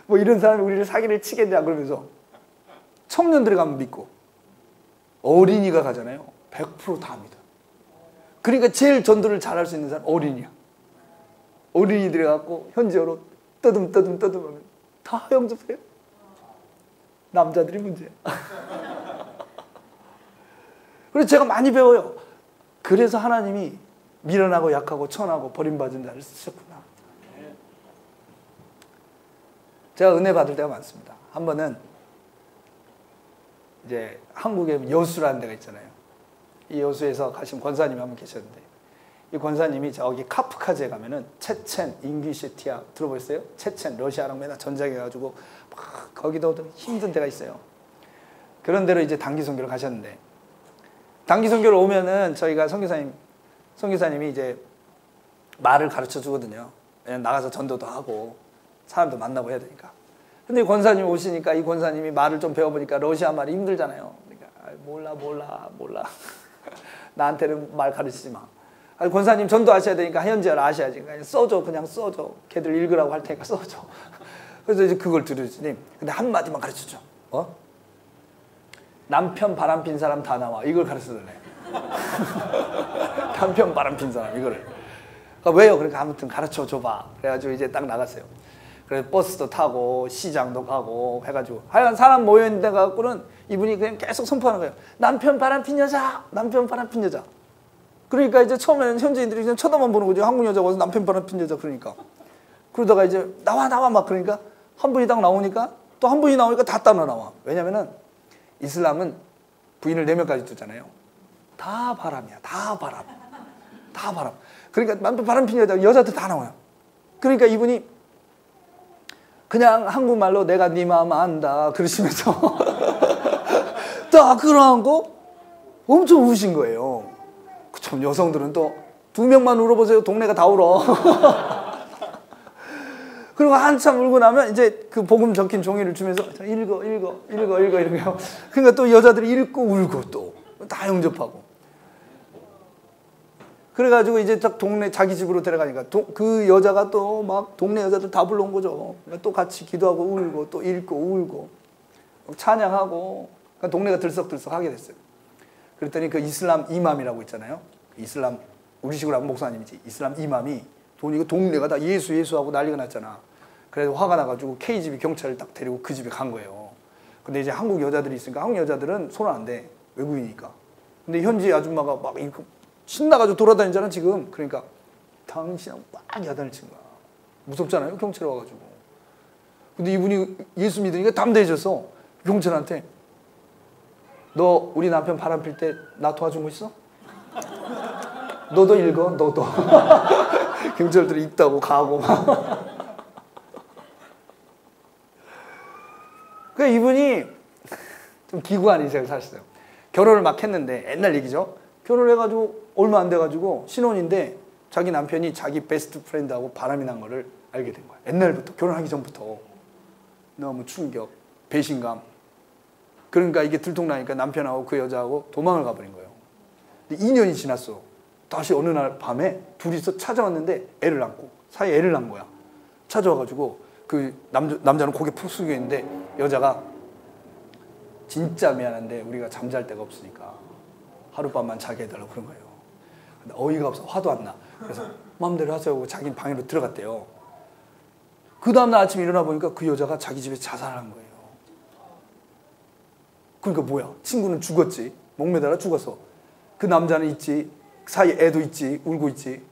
뭐 이런 사람이 우리를 사기를 치겠냐 그러면서 청년들이 가면 믿고 어린이가 가잖아요. 100% 다 믿어. 그러니까 제일 전도를 잘할 수 있는 사람 어린이야. 어린이들이 갖고 현지어로 떠듬 하면 다 영접해요. 남자들이 문제야. 그래서 제가 많이 배워요. 그래서 하나님이 미련하고 약하고 천하고 버림받은 자를 쓰셨구나. 제가 은혜 받을 때가 많습니다. 한 번은 이제 한국에 여수라는 데가 있잖아요. 이 여수에서 가신 권사님이 한 분 계셨는데 이 권사님이 저기 카프카즈에 가면은 체첸, 잉귀시티아 들어보셨어요? 체첸, 러시아랑 맨날 전쟁해가지고 막 거기도 힘든 데가 있어요. 그런 데로 이제 단기 선교를 가셨는데 단기 선교를 오면은 저희가 선교사님이 이제 말을 가르쳐 주거든요. 왜냐면 나가서 전도도 하고 사람도 만나고 해야 되니까. 근데 권사님 오시니까 이 권사님이 말을 좀 배워보니까 러시아 말이 힘들잖아요. 그러니까 몰라. 나한테는 말 가르치지 마. 아니, 권사님 전도하셔야 되니까 현지어를 아셔야지. 그냥 써줘. 걔들 읽으라고 할 테니까 써줘. 그래서 이제 그걸 들으시니 근데 한마디만 가르쳐줘. 남편 바람핀 사람 다 나와. 이걸 가르쳐달래. 남편 바람핀 사람 이거를. 그러니까 왜요? 그러니까 아무튼 가르쳐줘봐. 그래가지고 이제 딱 나갔어요. 그래서 버스도 타고 시장도 가고 해가지고 하여간 사람 모여있는 데 가고는 이분이 그냥 계속 선포하는 거예요. 남편 바람핀 여자, 남편 바람핀 여자. 그러니까 이제 처음에는 현지인들이 그냥 쳐다만 보는 거죠. 한국 여자가 와서 남편 바람핀 여자 그러니까. 그러다가 이제 나와 막 그러니까 한 분이 딱 나오니까 또 한 분이 나오니까 다 따라 나와. 왜냐면은 이슬람은 부인을 4명까지 두잖아요. 다 바람이야. 다 바람. 그러니까 남편 바람핀 여자들 다 나와요. 그러니까 이분이 그냥 한국말로 내가 네 마음 안다 그러시면서 딱 그러고 엄청 우신 거예요. 참 여성들은 또 2명만 울어보세요. 동네가 다 울어. 그리고 한참 울고 나면 이제 그 복음 적힌 종이를 주면서 읽어. 그러니까 또 여자들이 읽고 울고 또 다 영접하고. 그래가지고 이제 딱 동네 자기 집으로 데려가니까 그 여자가 또 막 동네 여자들 다 불러온 거죠. 그러니까 또 같이 기도하고 울고 또 읽고 울고 찬양하고 그러니까 동네가 들썩들썩 하게 됐어요. 그랬더니 그 이슬람 이맘이라고 있잖아요. 이슬람 우리식으로 하면 목사님이지. 이슬람 이맘이 동네가 다 예수하고 난리가 났잖아. 그래서 화가 나가지고 KGB 경찰을 딱 데리고 그 집에 간 거예요. 근데 이제 한국 여자들이 있으니까 한국 여자들은 손 안 대. 외국이니까. 근데 현지 아줌마가 막 신나가지고 돌아다니잖아 지금. 그러니까 당신하고 막 야단을 친 거야. 무섭잖아요 경찰 와가지고. 근데 이분이 예수 믿으니까 담대해져서 경찰한테 너 우리 남편 바람 필 때 나 도와준 거 있어? 너도 읽어 너도. 경찰들이 읽다고 가고 막. 그 이분이 좀 기구한 인생을 사셨어요. 결혼을 막 했는데 옛날 얘기죠. 결혼을 해가지고 얼마 안 돼가지고 신혼인데 자기 남편이 자기 베스트 프렌드하고 바람이 난 거를 알게 된 거야. 옛날부터 결혼하기 전부터 너무 충격, 배신감. 그러니까 이게 들통나니까 남편하고 그 여자하고 도망을 가버린 거예요. 근데 2년이 지났어. 다시 어느 날 밤에 둘이서 찾아왔는데 애를 낳고 사이에 애를 낳은 거야. 찾아와가지고 그 남자는 고개 푹 숙여 있는데 여자가 진짜 미안한데 우리가 잠잘 데가 없으니까 하룻밤만 자게 해달라고 그런 거예요. 근데 어이가 없어. 화도 안 나. 그래서 마음대로 하세요 하고 자기 방으로 들어갔대요. 그 다음날 아침에 일어나 보니까 그 여자가 자기 집에 자살한 거예요. 그러니까 뭐야? 친구는 죽었지. 목매달아 죽었어. 그 남자는 있지. 사이에 애도 있지. 울고 있지.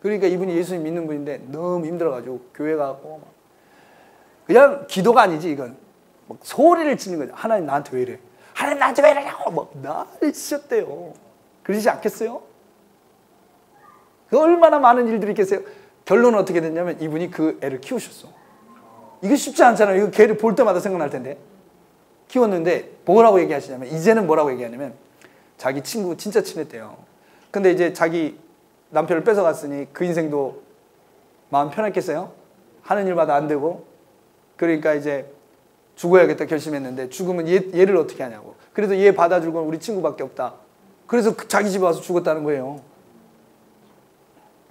그러니까 이분이 예수님 믿는 분인데 너무 힘들어가지고 교회 가고 그냥 기도가 아니지 이건. 막 소리를 치는 거죠. 하나님 나한테 왜 이래? 하나님 나한테 왜 이러냐고 막 난리 치셨대요. 그러지 않겠어요? 그 얼마나 많은 일들이 있겠어요? 결론은 어떻게 됐냐면 이분이 그 애를 키우셨어. 이거 쉽지 않잖아요. 이거 걔를 볼 때마다 생각날 텐데. 키웠는데 뭐라고 얘기하시냐면 이제는 뭐라고 얘기하냐면 자기 친구 진짜 친했대요. 근데 이제 자기 남편을 뺏어갔으니 그 인생도 마음 편했겠어요? 하는 일마다 안 되고 그러니까 이제 죽어야겠다 결심했는데 죽으면 얘를 어떻게 하냐고. 그래서 얘 받아줄 건 우리 친구밖에 없다. 그래서 자기 집에 와서 죽었다는 거예요.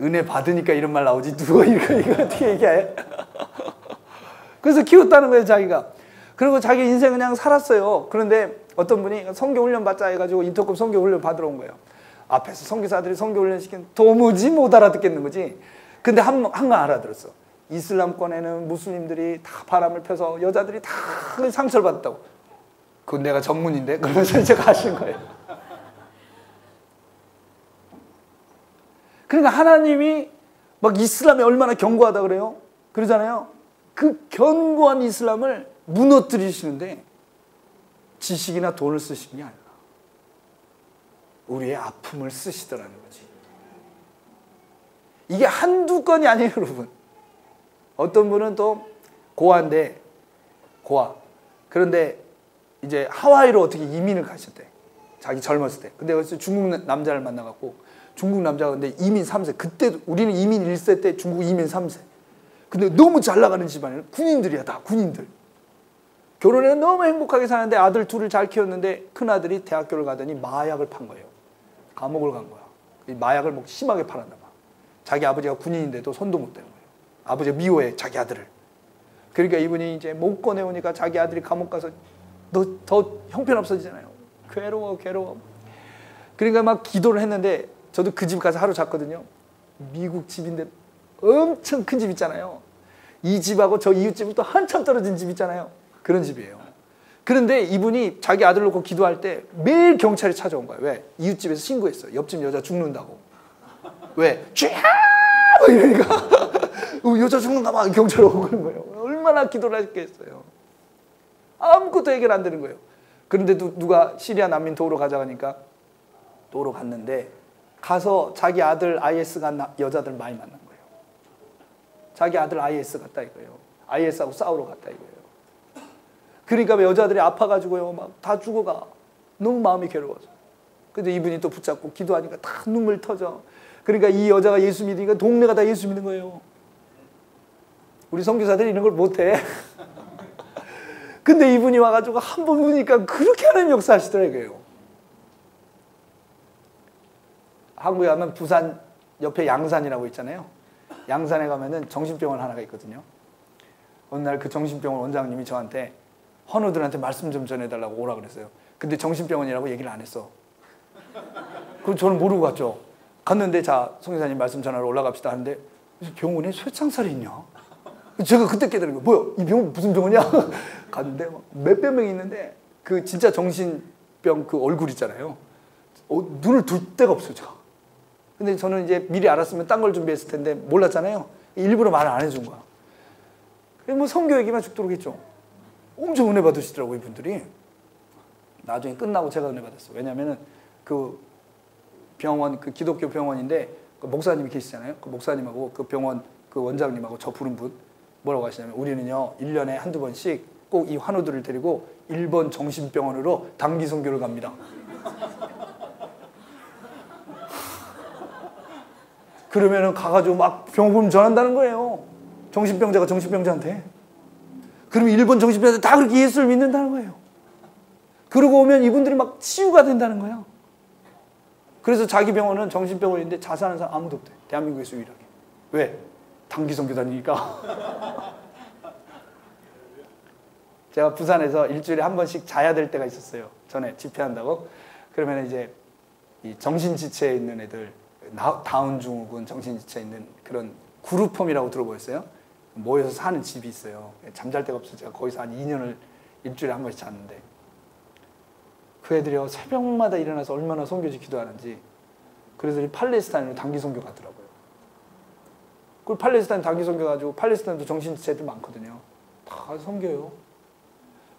은혜 받으니까 이런 말 나오지 누가 이거 어떻게 얘기해? 그래서 키웠다는 거예요 자기가. 그리고 자기 인생 그냥 살았어요. 그런데 어떤 분이 선교훈련 받자 해가지고 인터컵 선교훈련 받으러 온 거예요. 앞에서 선교사들이 선교훈련 시키는 도무지 못 알아듣겠는 거지. 근데 한 거 알아들었어. 이슬람권에는 무슬림들이 다 바람을 펴서 여자들이 다 상처를 받았다고. 그건 내가 전문인데? 그러면서 이제 가신 거예요. 그러니까 하나님이 막 이슬람이 얼마나 견고하다 그래요? 그러잖아요. 그 견고한 이슬람을 무너뜨리시는데 지식이나 돈을 쓰신 게 아니라 우리의 아픔을 쓰시더라는 거지. 이게 한두 건이 아니에요, 여러분. 어떤 분은 또 고아인데, 고아. 그런데 이제 하와이로 어떻게 이민을 가셨대. 자기 젊었을 때. 근데 여기서 중국 남자를 만나갖고 중국 남자가 근데 이민 3세. 그때 우리는 이민 1세 때 중국 이민 3세. 근데 너무 잘 나가는 집안이에요. 군인들이야, 다 군인들. 결혼해서 너무 행복하게 사는데 아들 둘을 잘 키웠는데 큰아들이 대학교를 가더니 마약을 판 거예요. 감옥을 간 거야. 이 마약을 뭐 심하게 팔았나 봐. 자기 아버지가 군인인데도 손도 못 대는 거예요. 아버지가 미워해, 자기 아들을. 그러니까 이분이 이제 못 꺼내오니까 자기 아들이 감옥 가서 너 더 형편없어지잖아요. 괴로워. 그러니까 막 기도를 했는데 저도 그 집 가서 하루 잤거든요. 미국 집인데 엄청 큰 집 있잖아요. 이 집하고 저 이웃집은 또 한참 떨어진 집 있잖아요. 그런 집이에요. 그런데 이분이 자기 아들 놓고 기도할 때 매일 경찰이 찾아온 거예요. 왜? 이웃집에서 신고했어요. 옆집 여자 죽는다고. 왜? 쥐야! 이러니까 여자 죽는가 봐. 경찰 오고 그런 거예요. 얼마나 기도를 했겠어요. 아무것도 해결 안 되는 거예요. 그런데도 누가 시리아 난민 도우러 가자고 하니까 도우러 갔는데 가서 자기 아들 IS 간 여자들 많이 만난 거예요. 자기 아들 IS 갔다 이거예요. IS하고 싸우러 갔다 이거예요. 그러니까 여자들이 아파가지고요. 막 다 죽어가. 너무 마음이 괴로워서. 근데 이분이 또 붙잡고 기도하니까 다 눈물 터져. 그러니까 이 여자가 예수 믿으니까 동네가 다 예수 믿는 거예요. 우리 선교사들이 이런 걸 못해. 근데 이분이 와가지고 한 번 보니까 그렇게 하나님 역사하시더라고요. 한국에 가면 부산 옆에 양산이라고 있잖아요. 양산에 가면은 정신병원 하나가 있거든요. 어느 날 그 정신병원 원장님이 저한테 헌우들한테 말씀 좀 전해달라고 오라 그랬어요. 근데 정신병원이라고 얘기를 안 했어. 그럼 저는 모르고 갔죠. 갔는데 자 성교사님 말씀 전하러 올라갑시다 하는데 병원에 쇠창살이 있냐? 제가 그때 깨달은 거예요. 뭐야? 이 병원 무슨 병원이야? 갔는데 막 몇백 명이 있는데 그 진짜 정신병 그 얼굴 있잖아요. 눈을 둘 데가 없어요, 제가. 근데 저는 이제 미리 알았으면 딴 걸 준비했을 텐데 몰랐잖아요. 일부러 말을 안 해준 거야. 뭐 성교 얘기만 죽도록 했죠. 엄청 은혜 받으시더라고요, 이분들이. 나중에 끝나고 제가 은혜 받았어요. 왜냐면은 그 병원, 그 기독교 병원인데 그 목사님이 계시잖아요. 그 목사님하고 그 병원 그 원장님하고 저 부른 분 뭐라고 하시냐면 우리는요 1년에 한두 번씩 꼭 이 환우들을 데리고 일본 정신병원으로 단기 선교를 갑니다. 그러면은 가가지고 막 병원 전한다는 거예요. 정신병자가 정신병자한테. 그러면 일본 정신병자들 다 그렇게 예수를 믿는다는 거예요. 그러고 오면 이분들이 막 치유가 된다는 거예요. 그래서 자기 병원은 정신병원인데 자살하는 사람 아무도 없대. 대한민국에서 유일하게. 왜? 단기 선교 다니니까. 제가 부산에서 일주일에 한 번씩 자야 될 때가 있었어요. 전에 집회한다고. 그러면 이제 이 정신지체에 있는 애들, 다운 증후군 정신지체에 있는 그런 그룹홈이라고 들어보셨어요? 모여서 사는 집이 있어요. 잠잘 데가 없어서 제가 거기서 한 2년을 일주일에 한 번씩 잤는데, 그 애들이 새벽마다 일어나서 얼마나 선교지 기도하는지. 그래서 이 팔레스타인으로 단기 선교 가더라고요. 그리고 팔레스타인 단기 선교 가지고, 팔레스타인도 정신지체들 많거든요. 다 선교요.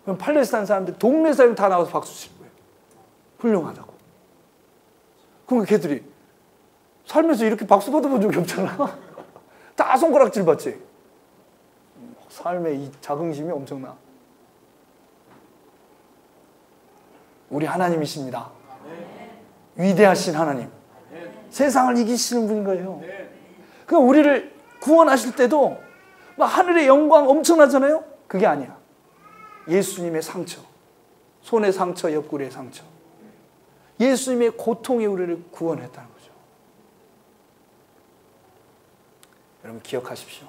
그럼 팔레스타인 사람들, 동네 사람이 다 나와서 박수 치는 거예요. 훌륭하다고. 그럼 걔들이 살면서 이렇게 박수 받아본 적이 없잖아. 다 손가락질 받지. 삶의 이 자긍심이 엄청나. 우리 하나님이십니다. 위대하신 하나님. 세상을 이기시는 분인 거예요. 그러니까 우리를 구원하실 때도 막 하늘의 영광 엄청나잖아요. 그게 아니야. 예수님의 상처, 손의 상처, 옆구리의 상처, 예수님의 고통이 우리를 구원했다는 거죠. 여러분 기억하십시오.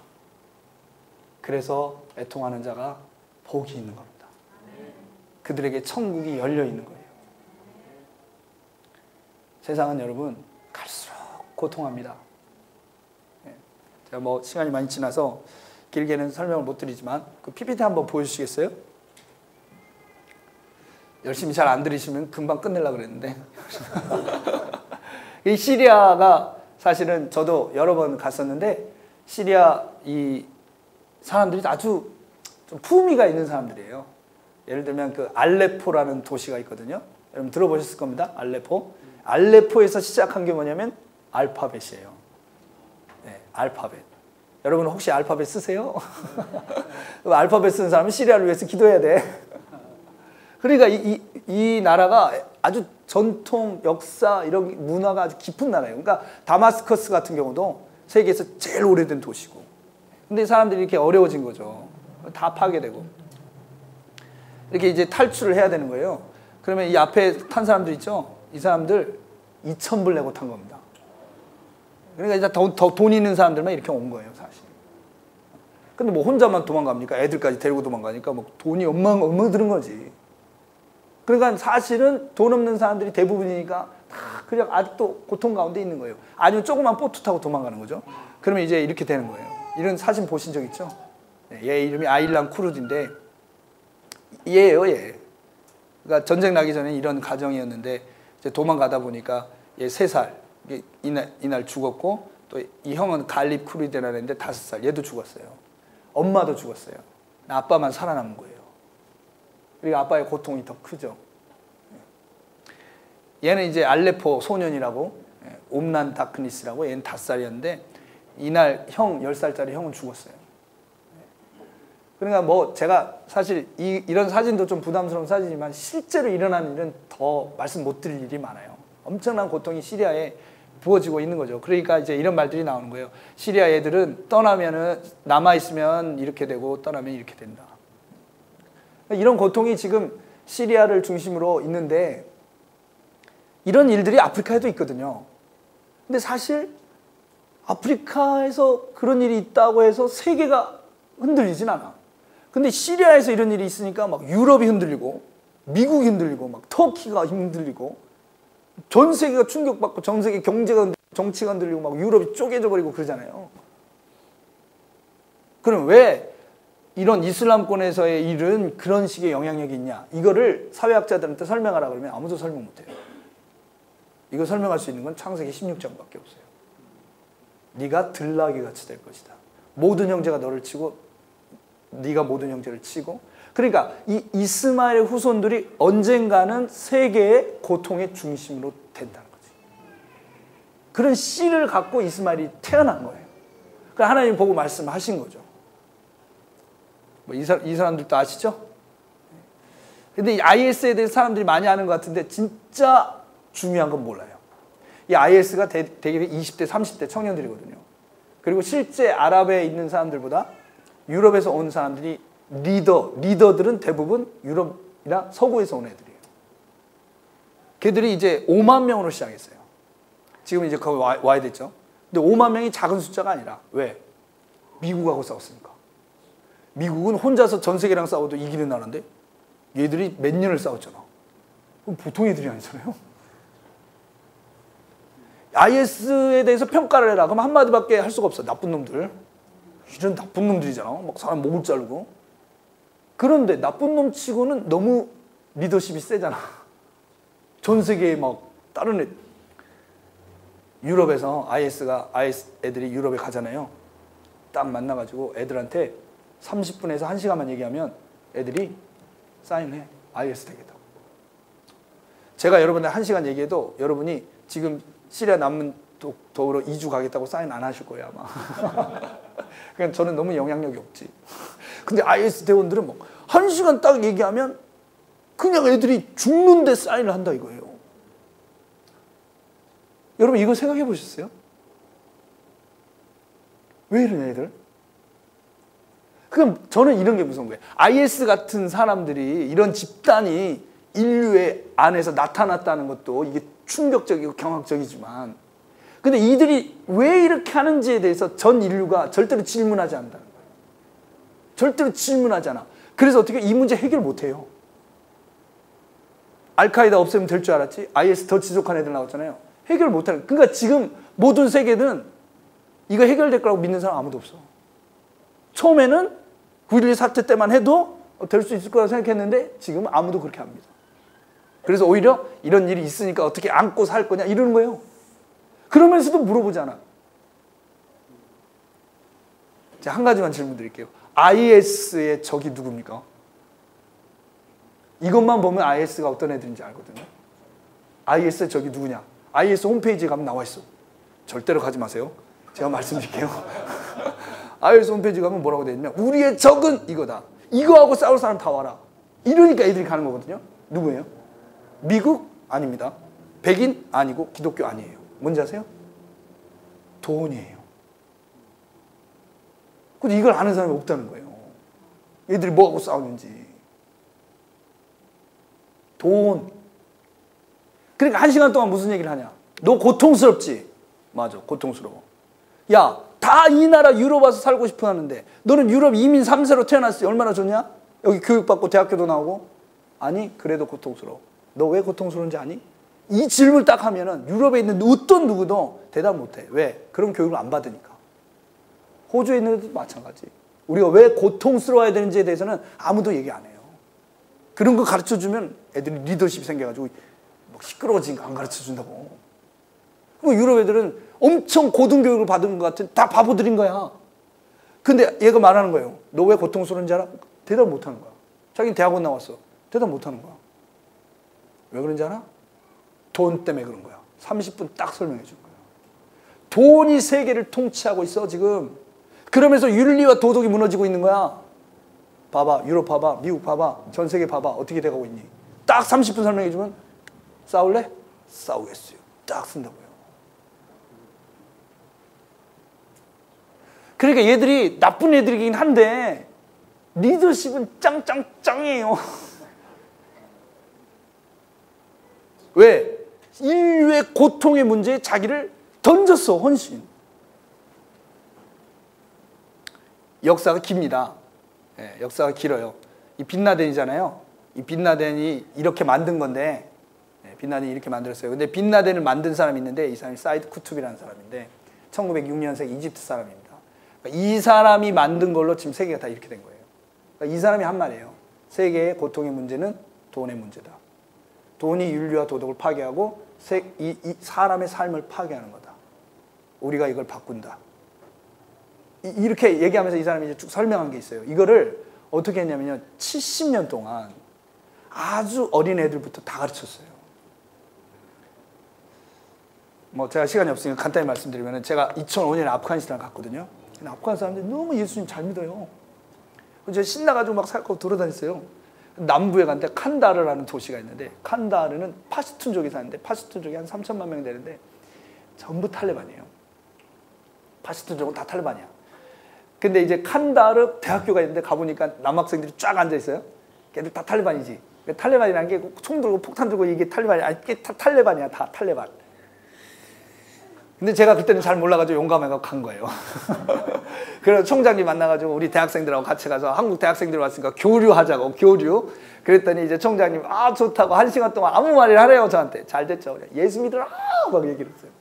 그래서 애통하는 자가 복이 있는 겁니다. 그들에게 천국이 열려 있는 거예요. 세상은 여러분 갈수록 고통합니다. 제가 뭐 시간이 많이 지나서 길게는 설명을 못 드리지만 그 PPT 한번 보여주시겠어요? 열심히 잘 안 들으시면 금방 끝내려고 그랬는데. 이 시리아가 사실은 저도 여러 번 갔었는데, 시리아 이 사람들이 아주 좀 품위가 있는 사람들이에요. 예를 들면 그 알레포라는 도시가 있거든요. 여러분 들어보셨을 겁니다. 알레포. 알레포에서 시작한 게 뭐냐면 알파벳이에요. 네, 알파벳. 여러분 혹시 알파벳 쓰세요? 알파벳 쓰는 사람은 시리아를 위해서 기도해야 돼. 그러니까 이 나라가 아주 전통, 역사, 이런 문화가 아주 깊은 나라예요. 그러니까 다마스커스 같은 경우도 세계에서 제일 오래된 도시고. 근데 사람들이 이렇게 어려워진 거죠. 다 파괴되고. 이렇게 이제 탈출을 해야 되는 거예요. 그러면 이 앞에 탄 사람들 있죠? 이 사람들 2,000불 내고 탄 겁니다. 그러니까 이제 더 돈 있는 사람들만 이렇게 온 거예요, 사실. 근데 뭐 혼자만 도망갑니까? 애들까지 데리고 도망가니까 뭐 돈이 엉망 들은 거지. 그러니까 사실은 돈 없는 사람들이 대부분이니까 다 그냥 아직도 고통 가운데 있는 거예요. 아니면 조그만 보트 타고 도망가는 거죠. 그러면 이제 이렇게 되는 거예요. 이런 사진 보신 적 있죠? 얘 이름이 아일란 쿠르드인데, 얘예요, 얘. 그러니까 전쟁 나기 전에 이런 가정이었는데, 이제 도망가다 보니까 얘 3살, 이날 죽었고, 또 이 형은 갈립 쿠르드라는 애인데 5살, 얘도 죽었어요. 엄마도 죽었어요. 아빠만 살아남은 거예요. 그리고 아빠의 고통이 더 크죠. 얘는 이제 알레포 소년이라고, 옴란 다크니스라고, 얘는 5살이었는데 이날 형 10살짜리 형은 죽었어요. 그러니까 뭐 제가 사실 이런 사진도 좀 부담스러운 사진이지만 실제로 일어나는 일은 더 말씀 못 드릴 일이 많아요. 엄청난 고통이 시리아에 부어지고 있는 거죠. 그러니까 이제 이런 말들이 나오는 거예요. 시리아 애들은 떠나면은, 남아있으면 이렇게 되고 떠나면 이렇게 된다. 이런 고통이 지금 시리아를 중심으로 있는데, 이런 일들이 아프리카에도 있거든요. 근데 사실 아프리카에서 그런 일이 있다고 해서 세계가 흔들리진 않아. 근데 시리아에서 이런 일이 있으니까 막 유럽이 흔들리고, 미국이 흔들리고, 막 터키가 흔들리고, 전 세계가 충격받고, 전 세계 경제가 흔들리고, 정치가 흔들리고, 막 유럽이 쪼개져 버리고 그러잖아요. 그럼 왜 이런 이슬람권에서의 일은 그런 식의 영향력이 있냐? 이거를 사회학자들한테 설명하라 그러면 아무도 설명 못해요. 이거 설명할 수 있는 건 창세기 16장밖에 없어요. 네가 들나귀같이 될 것이다. 모든 형제가 너를 치고 네가 모든 형제를 치고. 그러니까 이 이스마엘의 후손들이 언젠가는 세계의 고통의 중심으로 된다는 거지. 그런 씨를 갖고 이스마엘이 태어난 거예요. 그러니까 하나님 보고 말씀하신 거죠. 뭐 이 사람들도 아시죠? 근데 이 IS에 대해서 사람들이 많이 아는 것 같은데 진짜 중요한 건 몰라요. 이 IS가 대개 20대, 30대 청년들이거든요. 그리고 실제 아랍에 있는 사람들보다 유럽에서 온 사람들이 리더들은 대부분 유럽이나 서구에서 온 애들이에요. 걔들이 이제 5만 명으로 시작했어요. 지금 이제 거기 와야 됐죠. 근데 5만 명이 작은 숫자가 아니라, 왜? 미국하고 싸웠으니까. 미국은 혼자서 전 세계랑 싸워도 이기는 나라인데 얘들이 몇 년을 싸웠잖아. 그럼 보통 애들이 아니잖아요. IS에 대해서 평가를 해라. 그럼 한마디밖에 할 수가 없어. 나쁜 놈들. 이런 나쁜 놈들이잖아. 막 사람 목을 자르고. 그런데 나쁜 놈 치고는 너무 리더십이 세잖아. 전 세계에 막 다른 애. 유럽에서 IS 애들이 유럽에 가잖아요. 딱 만나가지고 애들한테 30분에서 1시간만 얘기하면 애들이 사인해. IS 되겠다. 제가 여러분한테 1시간 얘기해도 여러분이 지금 시리아 남문 도우러 2주 가겠다고 사인 안 하실 거예요, 아마. 그냥 저는 너무 영향력이 없지. 근데 IS 대원들은 뭐 1시간 딱 얘기하면 그냥 애들이 죽는데 사인을 한다 이거예요. 여러분 이거 생각해 보셨어요? 왜 이러냐 애들? 그럼 저는 이런 게 무서운 거예요. IS 같은 사람들이 이런 집단이 인류의 안에서 나타났다는 것도 이게 충격적이고 경악적이지만 근데 이들이 왜 이렇게 하는지에 대해서 전 인류가 절대로 질문하지 않는다는 거예요. 절대로 질문하지 않아. 그래서 어떻게 이 문제 해결 못해요. 알카이다 없애면 될 줄 알았지? IS 더 지독한 애들 나왔잖아요. 해결 못하는. 그러니까 지금 모든 세계는 이거 해결될 거라고 믿는 사람 아무도 없어. 처음에는 9.11 사태 때만 해도 될 수 있을 거라고 생각했는데 지금은 아무도 그렇게 합니다. 그래서 오히려 이런 일이 있으니까 어떻게 안고 살 거냐 이러는 거예요. 그러면서도 물어보잖아. 제가 한 가지만 질문 드릴게요. IS의 적이 누굽니까? 이것만 보면 IS가 어떤 애들인지 알거든요. IS의 적이 누구냐? IS 홈페이지에 가면 나와 있어. 절대로 가지 마세요. 제가 말씀드릴게요. IS 홈페이지 가면 뭐라고 되어 있냐면 우리의 적은 이거다. 이거하고 싸울 사람 다 와라. 이러니까 애들이 가는 거거든요. 누구예요? 미국? 아닙니다. 백인? 아니고 기독교 아니에요. 뭔지 아세요? 돈이에요. 근데 이걸 아는 사람이 없다는 거예요. 얘들이 뭐하고 싸우는지. 돈. 그러니까 1시간 동안 무슨 얘기를 하냐? 너 고통스럽지? 맞아, 고통스러워. 야, 다 이 나라 유럽 와서 살고 싶어 하는데 너는 유럽 이민 3세로 태어났으니 얼마나 좋냐? 여기 교육받고 대학교도 나오고? 아니, 그래도 고통스러워. 너 왜 고통스러운지 아니? 이 질문을 딱 하면은 유럽에 있는 어떤 누구도 대답 못해. 왜? 그런 교육을 안 받으니까. 호주에 있는 애들도 마찬가지. 우리가 왜 고통스러워야 되는지에 대해서는 아무도 얘기 안 해요. 그런 거 가르쳐주면 애들이 리더십이 생겨가지고 막 시끄러워지니까 안 가르쳐준다고. 유럽 애들은 엄청 고등교육을 받은 것 같은 다 바보들인 거야. 근데 얘가 말하는 거예요. 너 왜 고통스러운지 알아? 대답 못하는 거야. 자기는 대학원 나왔어. 대답 못하는 거야. 왜 그런지 알아? 돈 때문에 그런 거야. 30분 딱 설명해 준 거야. 돈이 세계를 통치하고 있어 지금. 그러면서 윤리와 도덕이 무너지고 있는 거야. 봐봐, 유럽 봐봐, 미국 봐봐, 전 세계 봐봐. 어떻게 돼가고 있니? 딱 30분 설명해 주면 싸울래? 싸우겠어요. 딱 쓴다고요. 그러니까 얘들이 나쁜 애들이긴 한데 리더십은 짱짱짱이에요. 왜? 인류의 고통의 문제에 자기를 던졌어, 헌신. 역사가 깁니다. 네, 역사가 길어요. 이 빈라덴이잖아요. 이 빈라덴이 이렇게 만든 건데, 네, 빈라덴이 이렇게 만들었어요. 근데 빈라덴을 만든 사람이 있는데, 이 사람이 사이드 쿠투비라는 사람인데, 1906년생 이집트 사람입니다. 그러니까 이 사람이 만든 걸로 지금 세계가 다 이렇게 된 거예요. 그러니까 이 사람이 한 말이에요. 세계의 고통의 문제는 돈의 문제다. 돈이 윤리와 도덕을 파괴하고 이 사람의 삶을 파괴하는 거다. 우리가 이걸 바꾼다. 이렇게 얘기하면서 이 사람이 이제 쭉 설명한 게 있어요. 이거를 어떻게 했냐면요. 70년 동안 아주 어린 애들부터 다 가르쳤어요. 뭐 제가 시간이 없으니까 간단히 말씀드리면 제가 2005년에 아프가니스탄을 갔거든요. 근데 아프간 사람들이 너무 예수님 잘 믿어요. 그래서 제가 신나가지고 막 살고 돌아다녔어요. 남부에 갔는데 칸다르라는 도시가 있는데 칸다르는 파슈툰족이 사는데 파슈툰족이 한 3천만 명 되는데 전부 탈레반이에요. 파슈툰족은 다 탈레반이야. 근데 이제 칸다르 대학교가 있는데 가보니까 남학생들이 쫙 앉아있어요. 걔들 다 탈레반이지. 탈레반이라는 게 총 들고 폭탄 들고 이게 탈레반이 아니 이게 다 탈레반이야. 다 탈레반. 근데 제가 그때는 잘 몰라가지고 용감해서 간 거예요. 그래서 총장님 만나가지고 우리 대학생들하고 같이 가서 한국 대학생들 왔으니까 교류하자고, 교류. 그랬더니 이제 총장님, 아, 좋다고 1시간 동안 아무 말을 하래요, 저한테. 잘 됐죠. 예수 믿으라! 막 얘기를 했어요.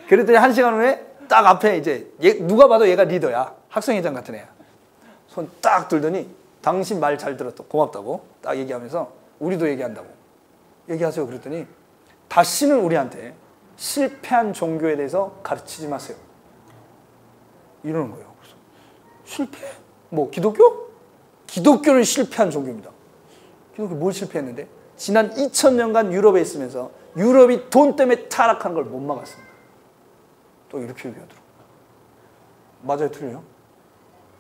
그랬더니 1시간 후에 딱 앞에 이제, 누가 봐도 얘가 리더야. 학생회장 같은 애야. 손 딱 들더니, 당신 말 잘 들었다. 고맙다고. 딱 얘기하면서, 우리도 얘기한다고. 얘기하세요. 그랬더니, 다시는 우리한테 실패한 종교에 대해서 가르치지 마세요. 이러는 거예요. 그래서 실패? 뭐 기독교? 기독교는 실패한 종교입니다. 기독교 뭘 실패했는데? 지난 2000년간 유럽에 있으면서 유럽이 돈 때문에 타락한 걸 못 막았습니다. 또 이렇게 얘기하더라고요. 맞아요, 틀려요?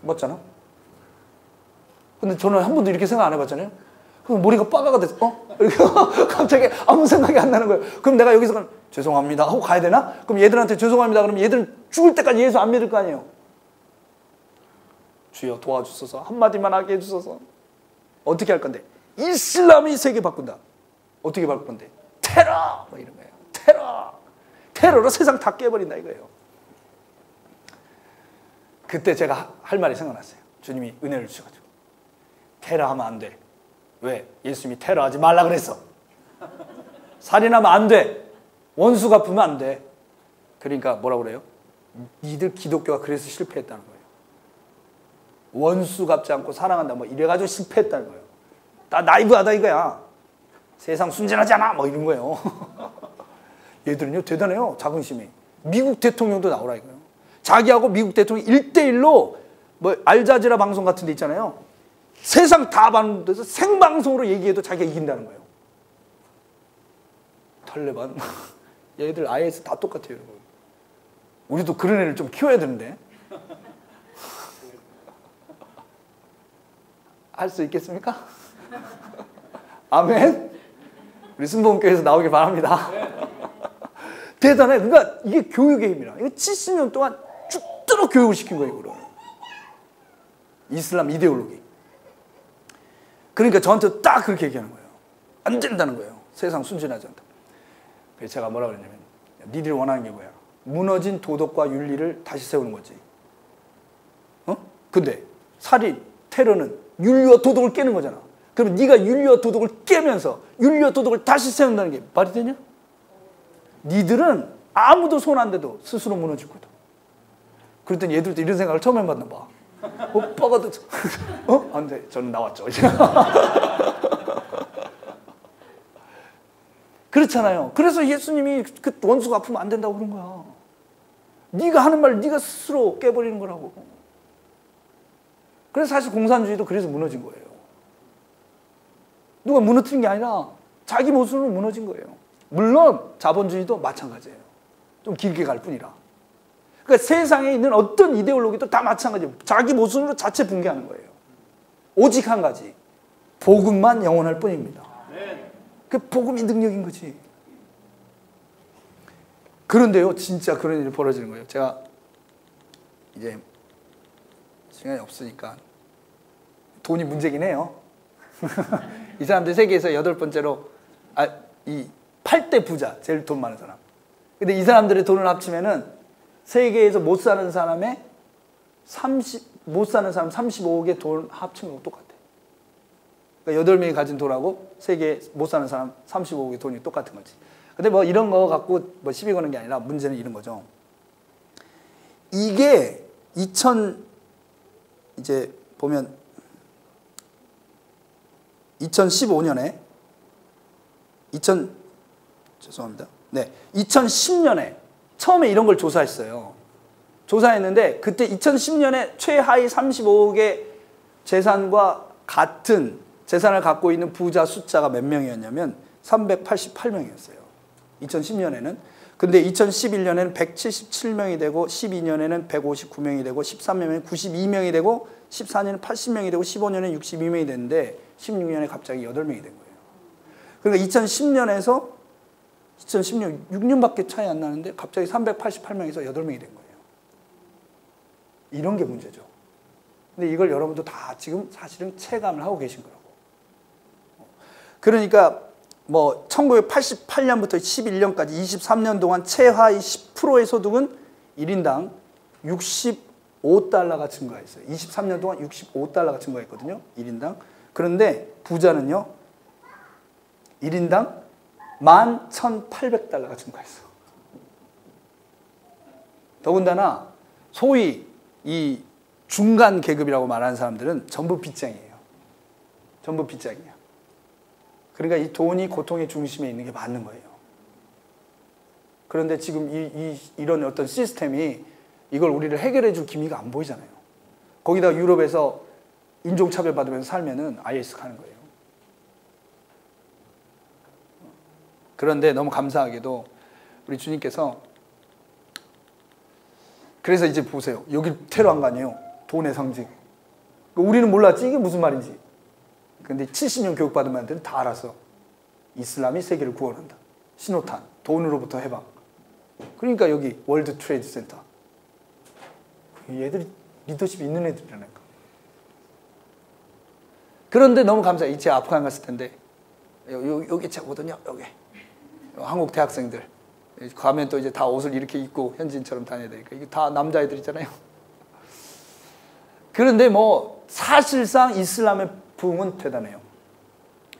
맞잖아? 근데 저는 한 번도 이렇게 생각 안 해봤잖아요. 그럼 머리가 빠가가 됐어. 이렇게 갑자기 아무 생각이 안 나는 거예요. 그럼 내가 여기서 죄송합니다 하고 가야 되나? 그럼 얘들한테 죄송합니다 그러면 얘들은 죽을 때까지 예수 안 믿을 거 아니에요. 주여 도와주소서, 한마디만 하게 해주소서. 어떻게 할 건데? 이슬람이 세계 바꾼다. 어떻게 바꿀 건데? 테러! 뭐 이런 거예요. 테러! 테러로 세상 다 깨버린다 이거예요. 그때 제가 할 말이 생각났어요. 주님이 은혜를 주셔가지고. 테러하면 안 돼. 왜? 예수님이 테러하지 말라 그랬어. 살인하면 안 돼. 원수 갚으면 안 돼. 그러니까 뭐라고 그래요? 니들 기독교가 그래서 실패했다는 거예요. 원수 갚지 않고 사랑한다 뭐 이래가지고 실패했다는 거예요. 나 나이브하다 이거야. 세상 순진하지 않아 뭐 이런 거예요. 얘들은요 대단해요. 자긍심이. 미국 대통령도 나오라 이거예요. 자기하고 미국 대통령이 1대1로 뭐 알자지라 방송 같은 데 있잖아요. 세상 다 봐는 데서 생방송으로 얘기해도 자기가 이긴다는 거예요. 탈레반. 얘들 IS 다 똑같아요. 여러분. 우리도 그런 애를 좀 키워야 되는데. 할 수 있겠습니까? 아멘. 우리 순복음교회에서 나오길 바랍니다. 대단해. 그러니까 이게 교육의 힘이라. 이거 70년 동안 죽도록 교육을 시킨 거예요. 이거를. 이슬람 이데올로기. 그러니까 저한테 딱 그렇게 얘기하는 거예요. 안 된다는 거예요. 세상 순진하지 않다. 그래서 제가 뭐라 그랬냐면 니들이 원하는 게 뭐야? 무너진 도덕과 윤리를 다시 세우는 거지. 근데 살인, 테러는 윤리와 도덕을 깨는 거잖아. 그럼 네가 윤리와 도덕을 깨면서 윤리와 도덕을 다시 세운다는 게 말이 되냐? 니들은 아무도 손 안 대도 스스로 무너질 거다. 그랬더니 얘들도 이런 생각을 처음 해봤나 봐. 오빠가 안 돼. 저는 나왔죠. 그렇잖아요. 그래서 예수님이 그 원수가 아프면 안 된다고 그런 거야. 네가 하는 말 네가 스스로 깨버리는 거라고. 그래서 사실 공산주의도 그래서 무너진 거예요. 누가 무너뜨린 게 아니라 자기 모습으로 무너진 거예요. 물론 자본주의도 마찬가지예요. 좀 길게 갈 뿐이라. 그러니까 세상에 있는 어떤 이데올로기도 다 마찬가지예요. 자기 모순으로 자체 붕괴하는 거예요. 오직 한 가지. 복음만 영원할 뿐입니다. 그 복음이 능력인 거지. 그런데요, 진짜 그런 일이 벌어지는 거예요. 제가 이제 시간이 없으니까 돈이 문제긴 해요. 이 사람들 세계에서 8번째로 이 8대 부자, 제일 돈 많은 사람. 근데 이 사람들의 돈을 합치면은 세계에서 못 사는 사람의 못 사는 사람 35억의 돈 합친 거 똑같아. 그러니까 8명이 가진 돈하고 세계에 못 사는 사람 35억의 돈이 똑같은 거지. 근데 뭐 이런 거 갖고 뭐 시비 거는 게 아니라 문제는 이런 거죠. 이게 이제 보면 2015년에 2010년에 처음에 이런 걸 조사했어요. 조사했는데 그때 2010년에 최하위 35억의 재산과 같은 재산을 갖고 있는 부자 숫자가 몇 명이었냐면 388명이었어요. 2010년에는. 근데 2011년에는 177명이 되고 12년에는 159명이 되고 13년에는 92명이 되고 14년에는 80명이 되고 15년에는 62명이 됐는데 16년에 갑자기 8명이 된 거예요. 그러니까 2010년에서 2016년 6년밖에 차이 안 나는데 갑자기 388명에서 8명이 된 거예요. 이런 게 문제죠. 근데 이걸 여러분도 다 지금 사실은 체감을 하고 계신 거라고. 그러니까 뭐 1988년부터 11년까지 23년 동안 최하위 10%의 소득은 1인당 65달러가 증가했어요. 23년 동안 65달러가 증가했거든요. 1인당. 그런데 부자는요. 1인당 11,800달러가 증가했어. 더군다나 소위 이 중간 계급이라고 말하는 사람들은 전부 빚쟁이에요. 전부 빚쟁이야. 그러니까 이 돈이 고통의 중심에 있는 게 맞는 거예요. 그런데 지금 이런 어떤 시스템이 이걸 우리를 해결해 줄 기미가 안 보이잖아요. 거기다 유럽에서 인종차별 받으면서 살면은 IS 가는 거예요. 그런데 너무 감사하게도 우리 주님께서 그래서 이제 보세요. 여기 테러한 거 아니에요. 돈의 상징. 우리는 몰랐지 이게 무슨 말인지. 근데 70년 교육받은 애들은 다 알았어. 이슬람이 세계를 구원한다. 신호탄, 돈으로부터 해방. 그러니까 여기 월드 트레이드 센터. 얘들이 리더십 있는 애들이라니까. 그런데 너무 감사해. 제가 아프간 갔을 텐데 여기 차거든요. 여기 한국 대학생들 가면 또 이제 다 옷을 이렇게 입고 현지인처럼 다녀야 되니까 이게 다 남자애들이잖아요. 그런데 뭐 사실상 이슬람의 부흥은 대단해요.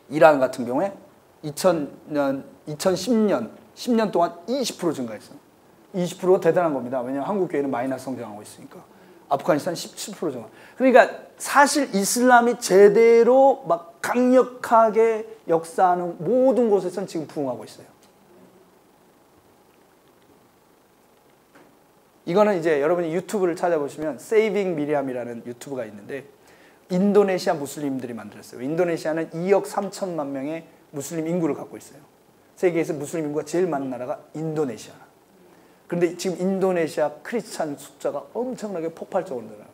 이란 같은 경우에 10년 동안 20% 증가했어요. 20%가 대단한 겁니다. 왜냐하면 한국 교회는 마이너스 성장하고 있으니까. 아프가니스탄 17% 증가. 그러니까 사실 이슬람이 제대로 막 강력하게 역사하는 모든 곳에서는 지금 부흥하고 있어요. 이거는 이제 여러분이 유튜브를 찾아보시면 세이빙 미리암이라는 유튜브가 있는데 인도네시아 무슬림들이 만들었어요. 인도네시아는 2억 3천만 명의 무슬림 인구를 갖고 있어요. 세계에서 무슬림 인구가 제일 많은 나라가 인도네시아. 그런데 지금 인도네시아 크리스찬 숫자가 엄청나게 폭발적으로 늘어나요.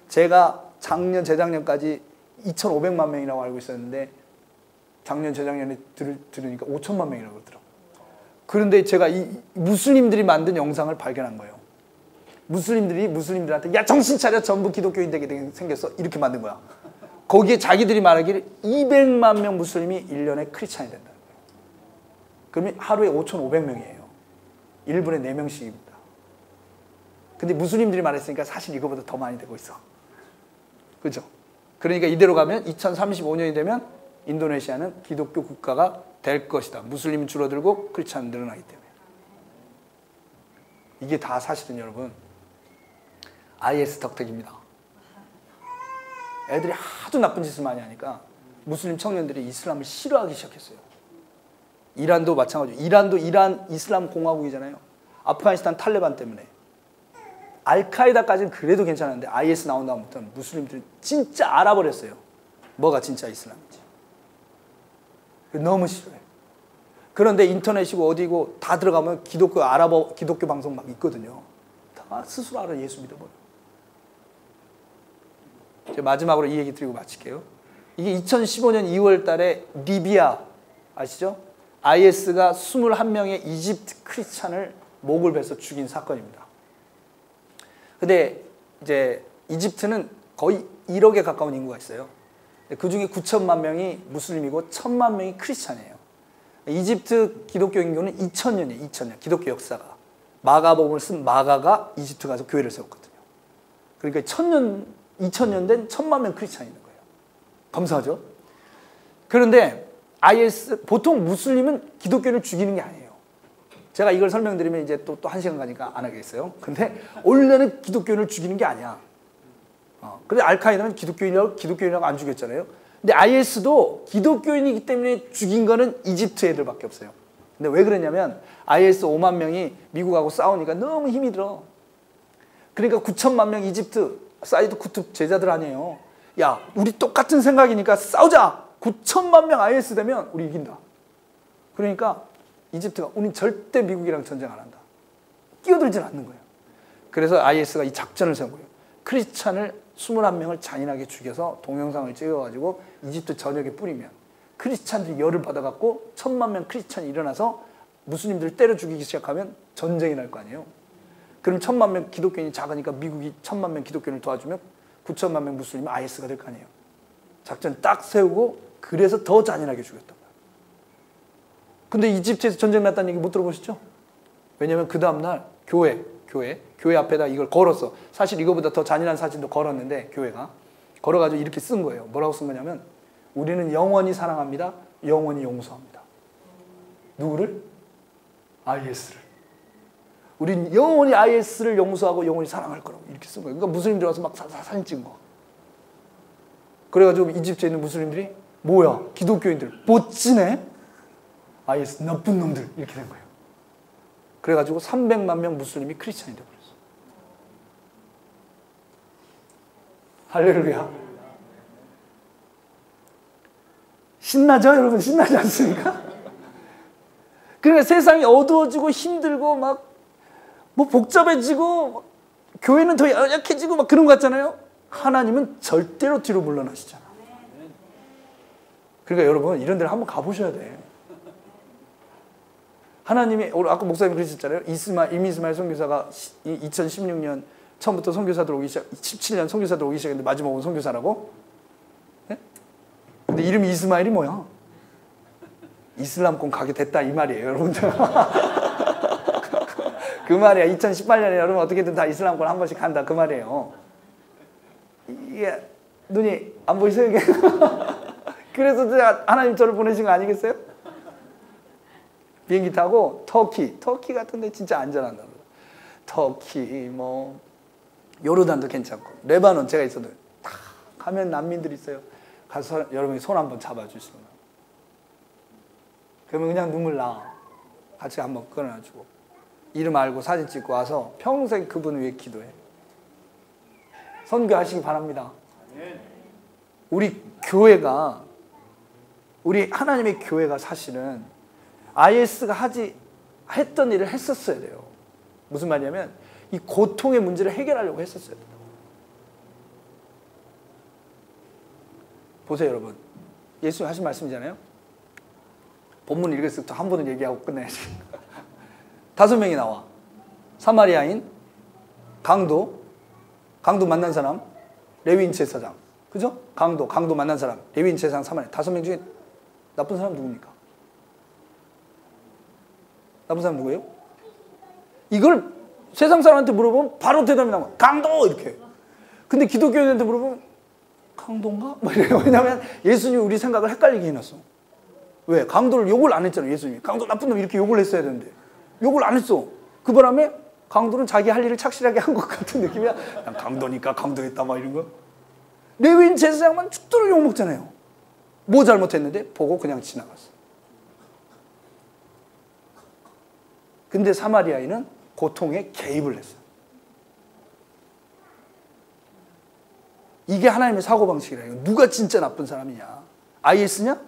제가 작년, 재작년까지 2,500만 명이라고 알고 있었는데 작년, 재작년에 들으니까 5천만 명이라고 그러더라고요. 그런데 제가 이 무슬림들이 만든 영상을 발견한 거예요. 무슬림들한테 야 정신 차려 전부 기독교인 되게 생겼어 이렇게 만든 거야. 거기에 자기들이 말하기를 200만 명 무슬림이 1년에 크리스찬이 된다는 거예요. 그러면 하루에 5,500명이에요. 1분에 4명씩입니다. 근데 무슬림들이 말했으니까 사실 이거보다 더 많이 되고 있어. 그죠? 그러니까 이대로 가면 2035년이 되면 인도네시아는 기독교 국가가 될 것이다. 무슬림은 줄어들고 크리스찬은 늘어나기 때문에. 이게 다 사실은 여러분 IS 덕택입니다. 애들이 하도 나쁜 짓을 많이 하니까 무슬림 청년들이 이슬람을 싫어하기 시작했어요. 이란도 마찬가지고 이란도 이란 이슬람 공화국이잖아요. 아프가니스탄 탈레반 때문에. 알카에다까지는 그래도 괜찮은데 IS 나온 다음부터는 무슬림들이 진짜 알아버렸어요. 뭐가 진짜 이슬람인지. 너무 싫어요. 그런데 인터넷이고 어디고 다 들어가면 기독교 아랍어 기독교 방송 막 있거든요. 다 스스로 알아 예수 믿어버려. 이제 마지막으로 이 얘기 드리고 마칠게요. 이게 2015년 2월 달에 리비아 아시죠? IS가 21명의 이집트 크리스찬을 목을 베서 죽인 사건입니다. 근데 이제 이집트는 거의 1억에 가까운 인구가 있어요. 그 중에 9천만 명이 무슬림이고 1,000만 명이 크리스찬이에요. 이집트 기독교 인구는 2000년이에요. 2000년 기독교 역사가. 마가복음을 쓴 마가가 이집트 가서 교회를 세웠거든요. 그러니까 2000년 된 1,000만 명 크리스찬이 있는 거예요. 감사하죠? 그런데 IS 보통 무슬림은 기독교를 죽이는 게 아니에요. 제가 이걸 설명드리면 이제 또 1시간 가니까 안 하겠어요. 근데 원래는 기독교인을 죽이는 게 아니야. 근데 알카에다는 기독교인이라고 안 죽였잖아요. 근데 IS도 기독교인이기 때문에 죽인 거는 이집트 애들밖에 없어요. 근데 왜 그랬냐면 IS 5만 명이 미국하고 싸우니까 너무 힘이 들어. 그러니까 9천만 명 이집트 사이드 쿠투 제자들 아니에요. 야, 우리 똑같은 생각이니까 싸우자. 9천만 명 IS 되면 우리 이긴다. 그러니까 이집트가 우린 절대 미국이랑 전쟁 안 한다. 끼어들진 않는 거예요. 그래서 IS가 이 작전을 세운 거예요. 크리스찬을 21명을 잔인하게 죽여서 동영상을 찍어가지고 이집트 전역에 뿌리면 크리스찬들이 열을 받아갖고 1,000만 명 크리스찬이 일어나서 무슬림들을 때려 죽이기 시작하면 전쟁이 날 거 아니에요. 그럼 1,000만 명 기독교인이 작으니까 미국이 1,000만 명 기독교인을 도와주면 9천만 명 무슬림은 IS가 될 거 아니에요. 작전 딱 세우고 그래서 더 잔인하게 죽였던 거예요. 근데 이집트에서 전쟁 났다는 얘기 못 들어보셨죠? 왜냐면 그 다음날 교회 앞에다 이걸 걸었어. 사실 이거보다 더 잔인한 사진도 걸었는데 교회가 걸어가지고 이렇게 쓴 거예요. 뭐라고 쓴 거냐면 우리는 영원히 사랑합니다. 영원히 용서합니다. 누구를? IS를. 우린 영원히 IS를 용서하고 영원히 사랑할 거라고 이렇게 쓴 거예요. 그러니까 무슬림들 와서 막 사진 찍은 거. 그래가지고 이집트에 있는 무슬림들이 뭐야? 기독교인들 멋지네? IS 나쁜 놈들 이렇게 된 거예요. 그래가지고 300만 명 무슬림이 크리스찬이 되어버렸어. 할렐루야. 신나죠? 여러분 신나지 않습니까? 그러니까 세상이 어두워지고 힘들고 막 뭐 복잡해지고 교회는 더 약해지고 막 그런 것 같잖아요. 하나님은 절대로 뒤로 물러나시잖아. 그러니까 여러분 이런 데를 한번 가보셔야 돼. 하나님이 오늘 아까 목사님 그러셨잖아요. 임이스마엘 선교사가 2016년 처음부터 선교사들 오기 시작, 17년 선교사들 오기 시작했는데 마지막 온 선교사라고? 네? 근데 이름이 이스마엘이 뭐야? 이슬람권 가게 됐다 이 말이에요, 여러분들. 그 말이야. 2018년에 여러분 어떻게든 다 이슬람권 한 번씩 간다 그 말이에요. 이게 눈이 안 보이세요 이게? 그래서 하나님 저를 보내신 거 아니겠어요? 비행기 타고 터키 같은 데 진짜 안전하다. 터키 뭐 요르단도 괜찮고 레바논 제가 있어도 다 가면 난민들이 있어요. 가서 여러분이 손 한번 잡아주시면 그러면 그냥 눈물 나. 같이 한번 끊어주고 이름 알고 사진 찍고 와서 평생 그분 위해 기도해. 선교하시기 바랍니다. 우리 교회가 우리 하나님의 교회가 사실은 IS가 했던 일을 했었어야 돼요. 무슨 말이냐면 이 고통의 문제를 해결하려고 했었어야 돼요. 보세요 여러분. 예수님 하신 말씀이잖아요. 본문 읽었을 때 한 번은 얘기하고 끝내야지. 5명이 나와. 사마리아인, 강도 만난 사람, 레위인 제사장. 그죠? 강도 만난 사람, 레위인 제사장, 사마리아. 5명 중에 나쁜 사람 누굽니까? 나쁜 사람 누구예요? 이걸 세상 사람한테 물어보면 바로 대답이 나와. 강도! 이렇게. 근데 기독교인한테 물어보면 강도인가? 뭐 이래요. 왜냐하면 예수님이 우리 생각을 헷갈리게 해놨어. 왜? 강도를 욕을 안 했잖아요, 예수님이. 강도 나쁜 놈 이렇게 욕을 했어야 되는데. 욕을 안 했어. 그 바람에 강도는 자기 할 일을 착실하게 한 것 같은 느낌이야. 난 강도니까 강도했다 막 이런 거. 레위인 제사장만 죽도록 욕먹잖아요. 뭐 잘못했는데? 보고 그냥 지나갔어. 근데 사마리아인은 고통에 개입을 했어요. 이게 하나님의 사고방식이라. 누가 진짜 나쁜 사람이냐? IS냐?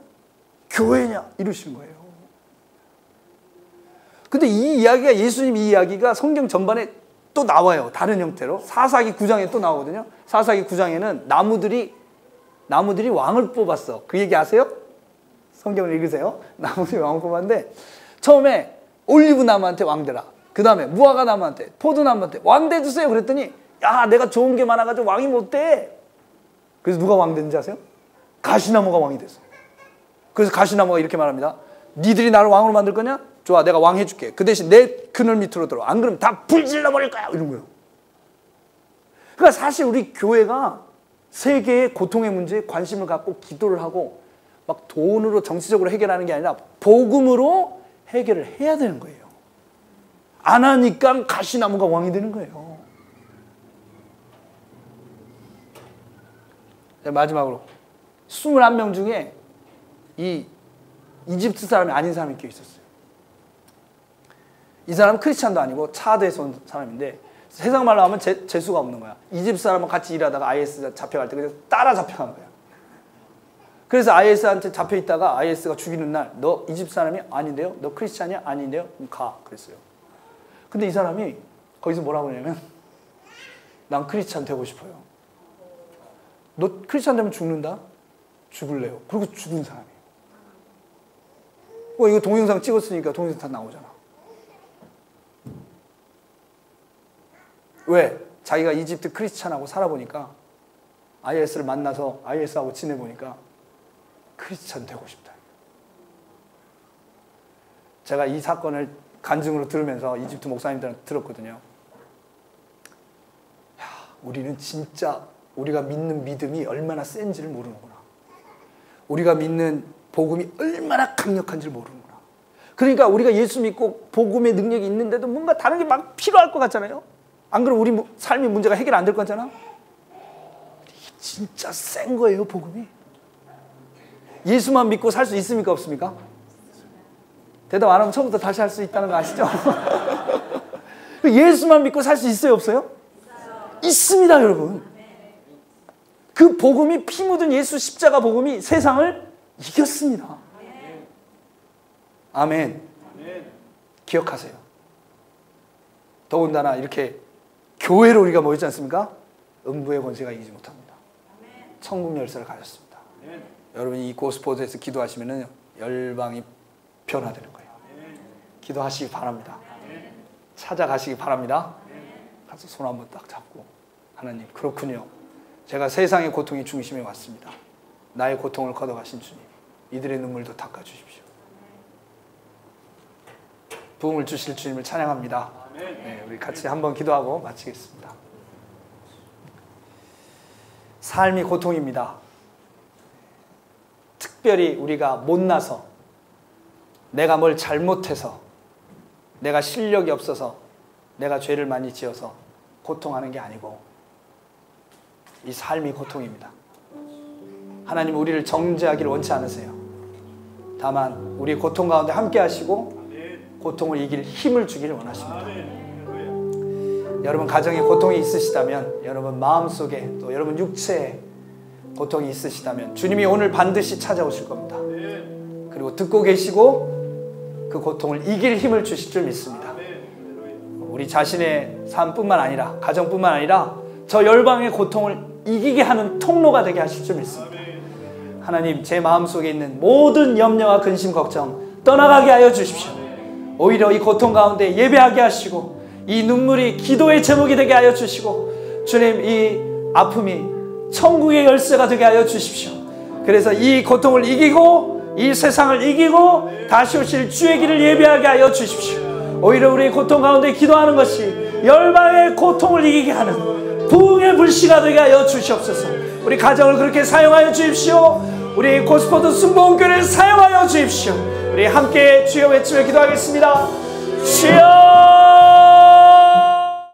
교회냐? 이러시는 거예요. 근데 이 이야기가 예수님 이 이야기가 성경 전반에 또 나와요. 다른 형태로. 사사기 9장에 또 나오거든요. 사사기 9장에는 나무들이 왕을 뽑았어. 그 얘기 아세요? 성경을 읽으세요. 나무들이 왕을 뽑았는데 처음에 올리브 나무한테 왕되라. 그 다음에 무화과 나무한테, 포도나무한테 왕대 주세요. 그랬더니 야 내가 좋은 게 많아가지고 왕이 못 돼. 그래서 누가 왕 됐는지 아세요? 가시나무가 왕이 됐어. 그래서 가시나무가 이렇게 말합니다. 니들이 나를 왕으로 만들 거냐? 좋아, 내가 왕 해줄게. 그 대신 내 그늘 밑으로 들어. 안 그러면 다 불질러 버릴 거야. 이런 거예요. 그러니까 사실 우리 교회가 세계의 고통의 문제에 관심을 갖고 기도를 하고 막 돈으로 정치적으로 해결하는 게 아니라 복음으로 해결을 해야 되는 거예요. 안 하니까 가시나무가 왕이 되는 거예요. 마지막으로 21명 중에 이 이집트 사람이 아닌 사람이 껴 있었어요. 이 사람은 크리스찬도 아니고 차드에서 온 사람인데 세상 말로 하면 재수가 없는 거야. 이집트 사람은 같이 일하다가 IS 잡혀갈 때 그래서 따라 잡혀간 거야. 그래서 IS한테 잡혀있다가 IS가 죽이는 날 너 이집트 사람이 아닌데요? 너 크리스찬이야? 아닌데요? 그럼 가. 그랬어요. 근데 이 사람이 거기서 뭐라고 하냐면 난 크리스찬 되고 싶어요. 너 크리스찬 되면 죽는다? 죽을래요. 그리고 죽은 사람이에요. 이거 동영상 찍었으니까 동영상 다 나오잖아. 왜? 자기가 이집트 크리스찬하고 살아보니까 IS를 만나서 IS하고 지내보니까 크리스찬 되고 싶다. 제가 이 사건을 간증으로 들으면서 이집트 목사님들한테 들었거든요. 야, 우리는 진짜 우리가 믿는 믿음이 얼마나 센지를 모르는구나. 우리가 믿는 복음이 얼마나 강력한지를 모르는구나. 그러니까 우리가 예수 믿고 복음의 능력이 있는데도 뭔가 다른 게 막 필요할 것 같잖아요. 안 그러면 우리 삶의 문제가 해결 안 될 거잖아. 이게 진짜 센 거예요, 복음이. 예수만 믿고 살 수 있습니까, 없습니까? 대답 안 하면 처음부터 다시 할 수 있다는 거 아시죠? 예수만 믿고 살 수 있어요, 없어요? 있습니다, 여러분. 그 복음이, 피 묻은 예수 십자가 복음이 세상을 이겼습니다. 아멘. 기억하세요. 더군다나 이렇게 교회로 우리가 모이지 않습니까? 음부의 권세가 이기지 못합니다. 천국 열쇠를 가졌습니다. 여러분이 이 고스포드에서 기도하시면 열방이 변화되는 거예요. 기도하시기 바랍니다. 찾아가시기 바랍니다. 가서 손 한번 딱 잡고, 하나님, 그렇군요. 제가 세상의 고통이 중심에 왔습니다. 나의 고통을 걷어가신 주님, 이들의 눈물도 닦아주십시오. 부흥을 주실 주님을 찬양합니다. 네, 우리 같이 한번 기도하고 마치겠습니다. 삶이 고통입니다. 특별히 우리가 못나서, 내가 뭘 잘못해서, 내가 실력이 없어서, 내가 죄를 많이 지어서 고통하는 게 아니고, 이 삶이 고통입니다. 하나님 우리를 정죄하기를 원치 않으세요. 다만 우리 고통 가운데 함께 하시고 고통을 이길 힘을 주기를 원하십니다. 여러분 가정에 고통이 있으시다면, 여러분 마음속에, 또 여러분 육체에 고통이 있으시다면 주님이 오늘 반드시 찾아오실 겁니다. 그리고 듣고 계시고 그 고통을 이길 힘을 주실 줄 믿습니다. 우리 자신의 삶뿐만 아니라, 가정뿐만 아니라 저 열방의 고통을 이기게 하는 통로가 되게 하실 줄 믿습니다. 하나님, 제 마음속에 있는 모든 염려와 근심, 걱정 떠나가게 하여 주십시오. 오히려 이 고통 가운데 예배하게 하시고, 이 눈물이 기도의 제목이 되게 하여 주시고, 주님, 이 아픔이 천국의 열쇠가 되게 하여 주십시오. 그래서 이 고통을 이기고 이 세상을 이기고 다시 오실 주의 길을 예배하게 하여 주십시오. 오히려 우리 고통 가운데 기도하는 것이 열방의 고통을 이기게 하는 부흥의 불씨가 되게 하여 주시옵소서. 우리 가정을 그렇게 사용하여 주십시오. 우리 고스포드 순복음교회를 사용하여 주십시오. 우리 함께 주여 외치며 기도하겠습니다. 주여!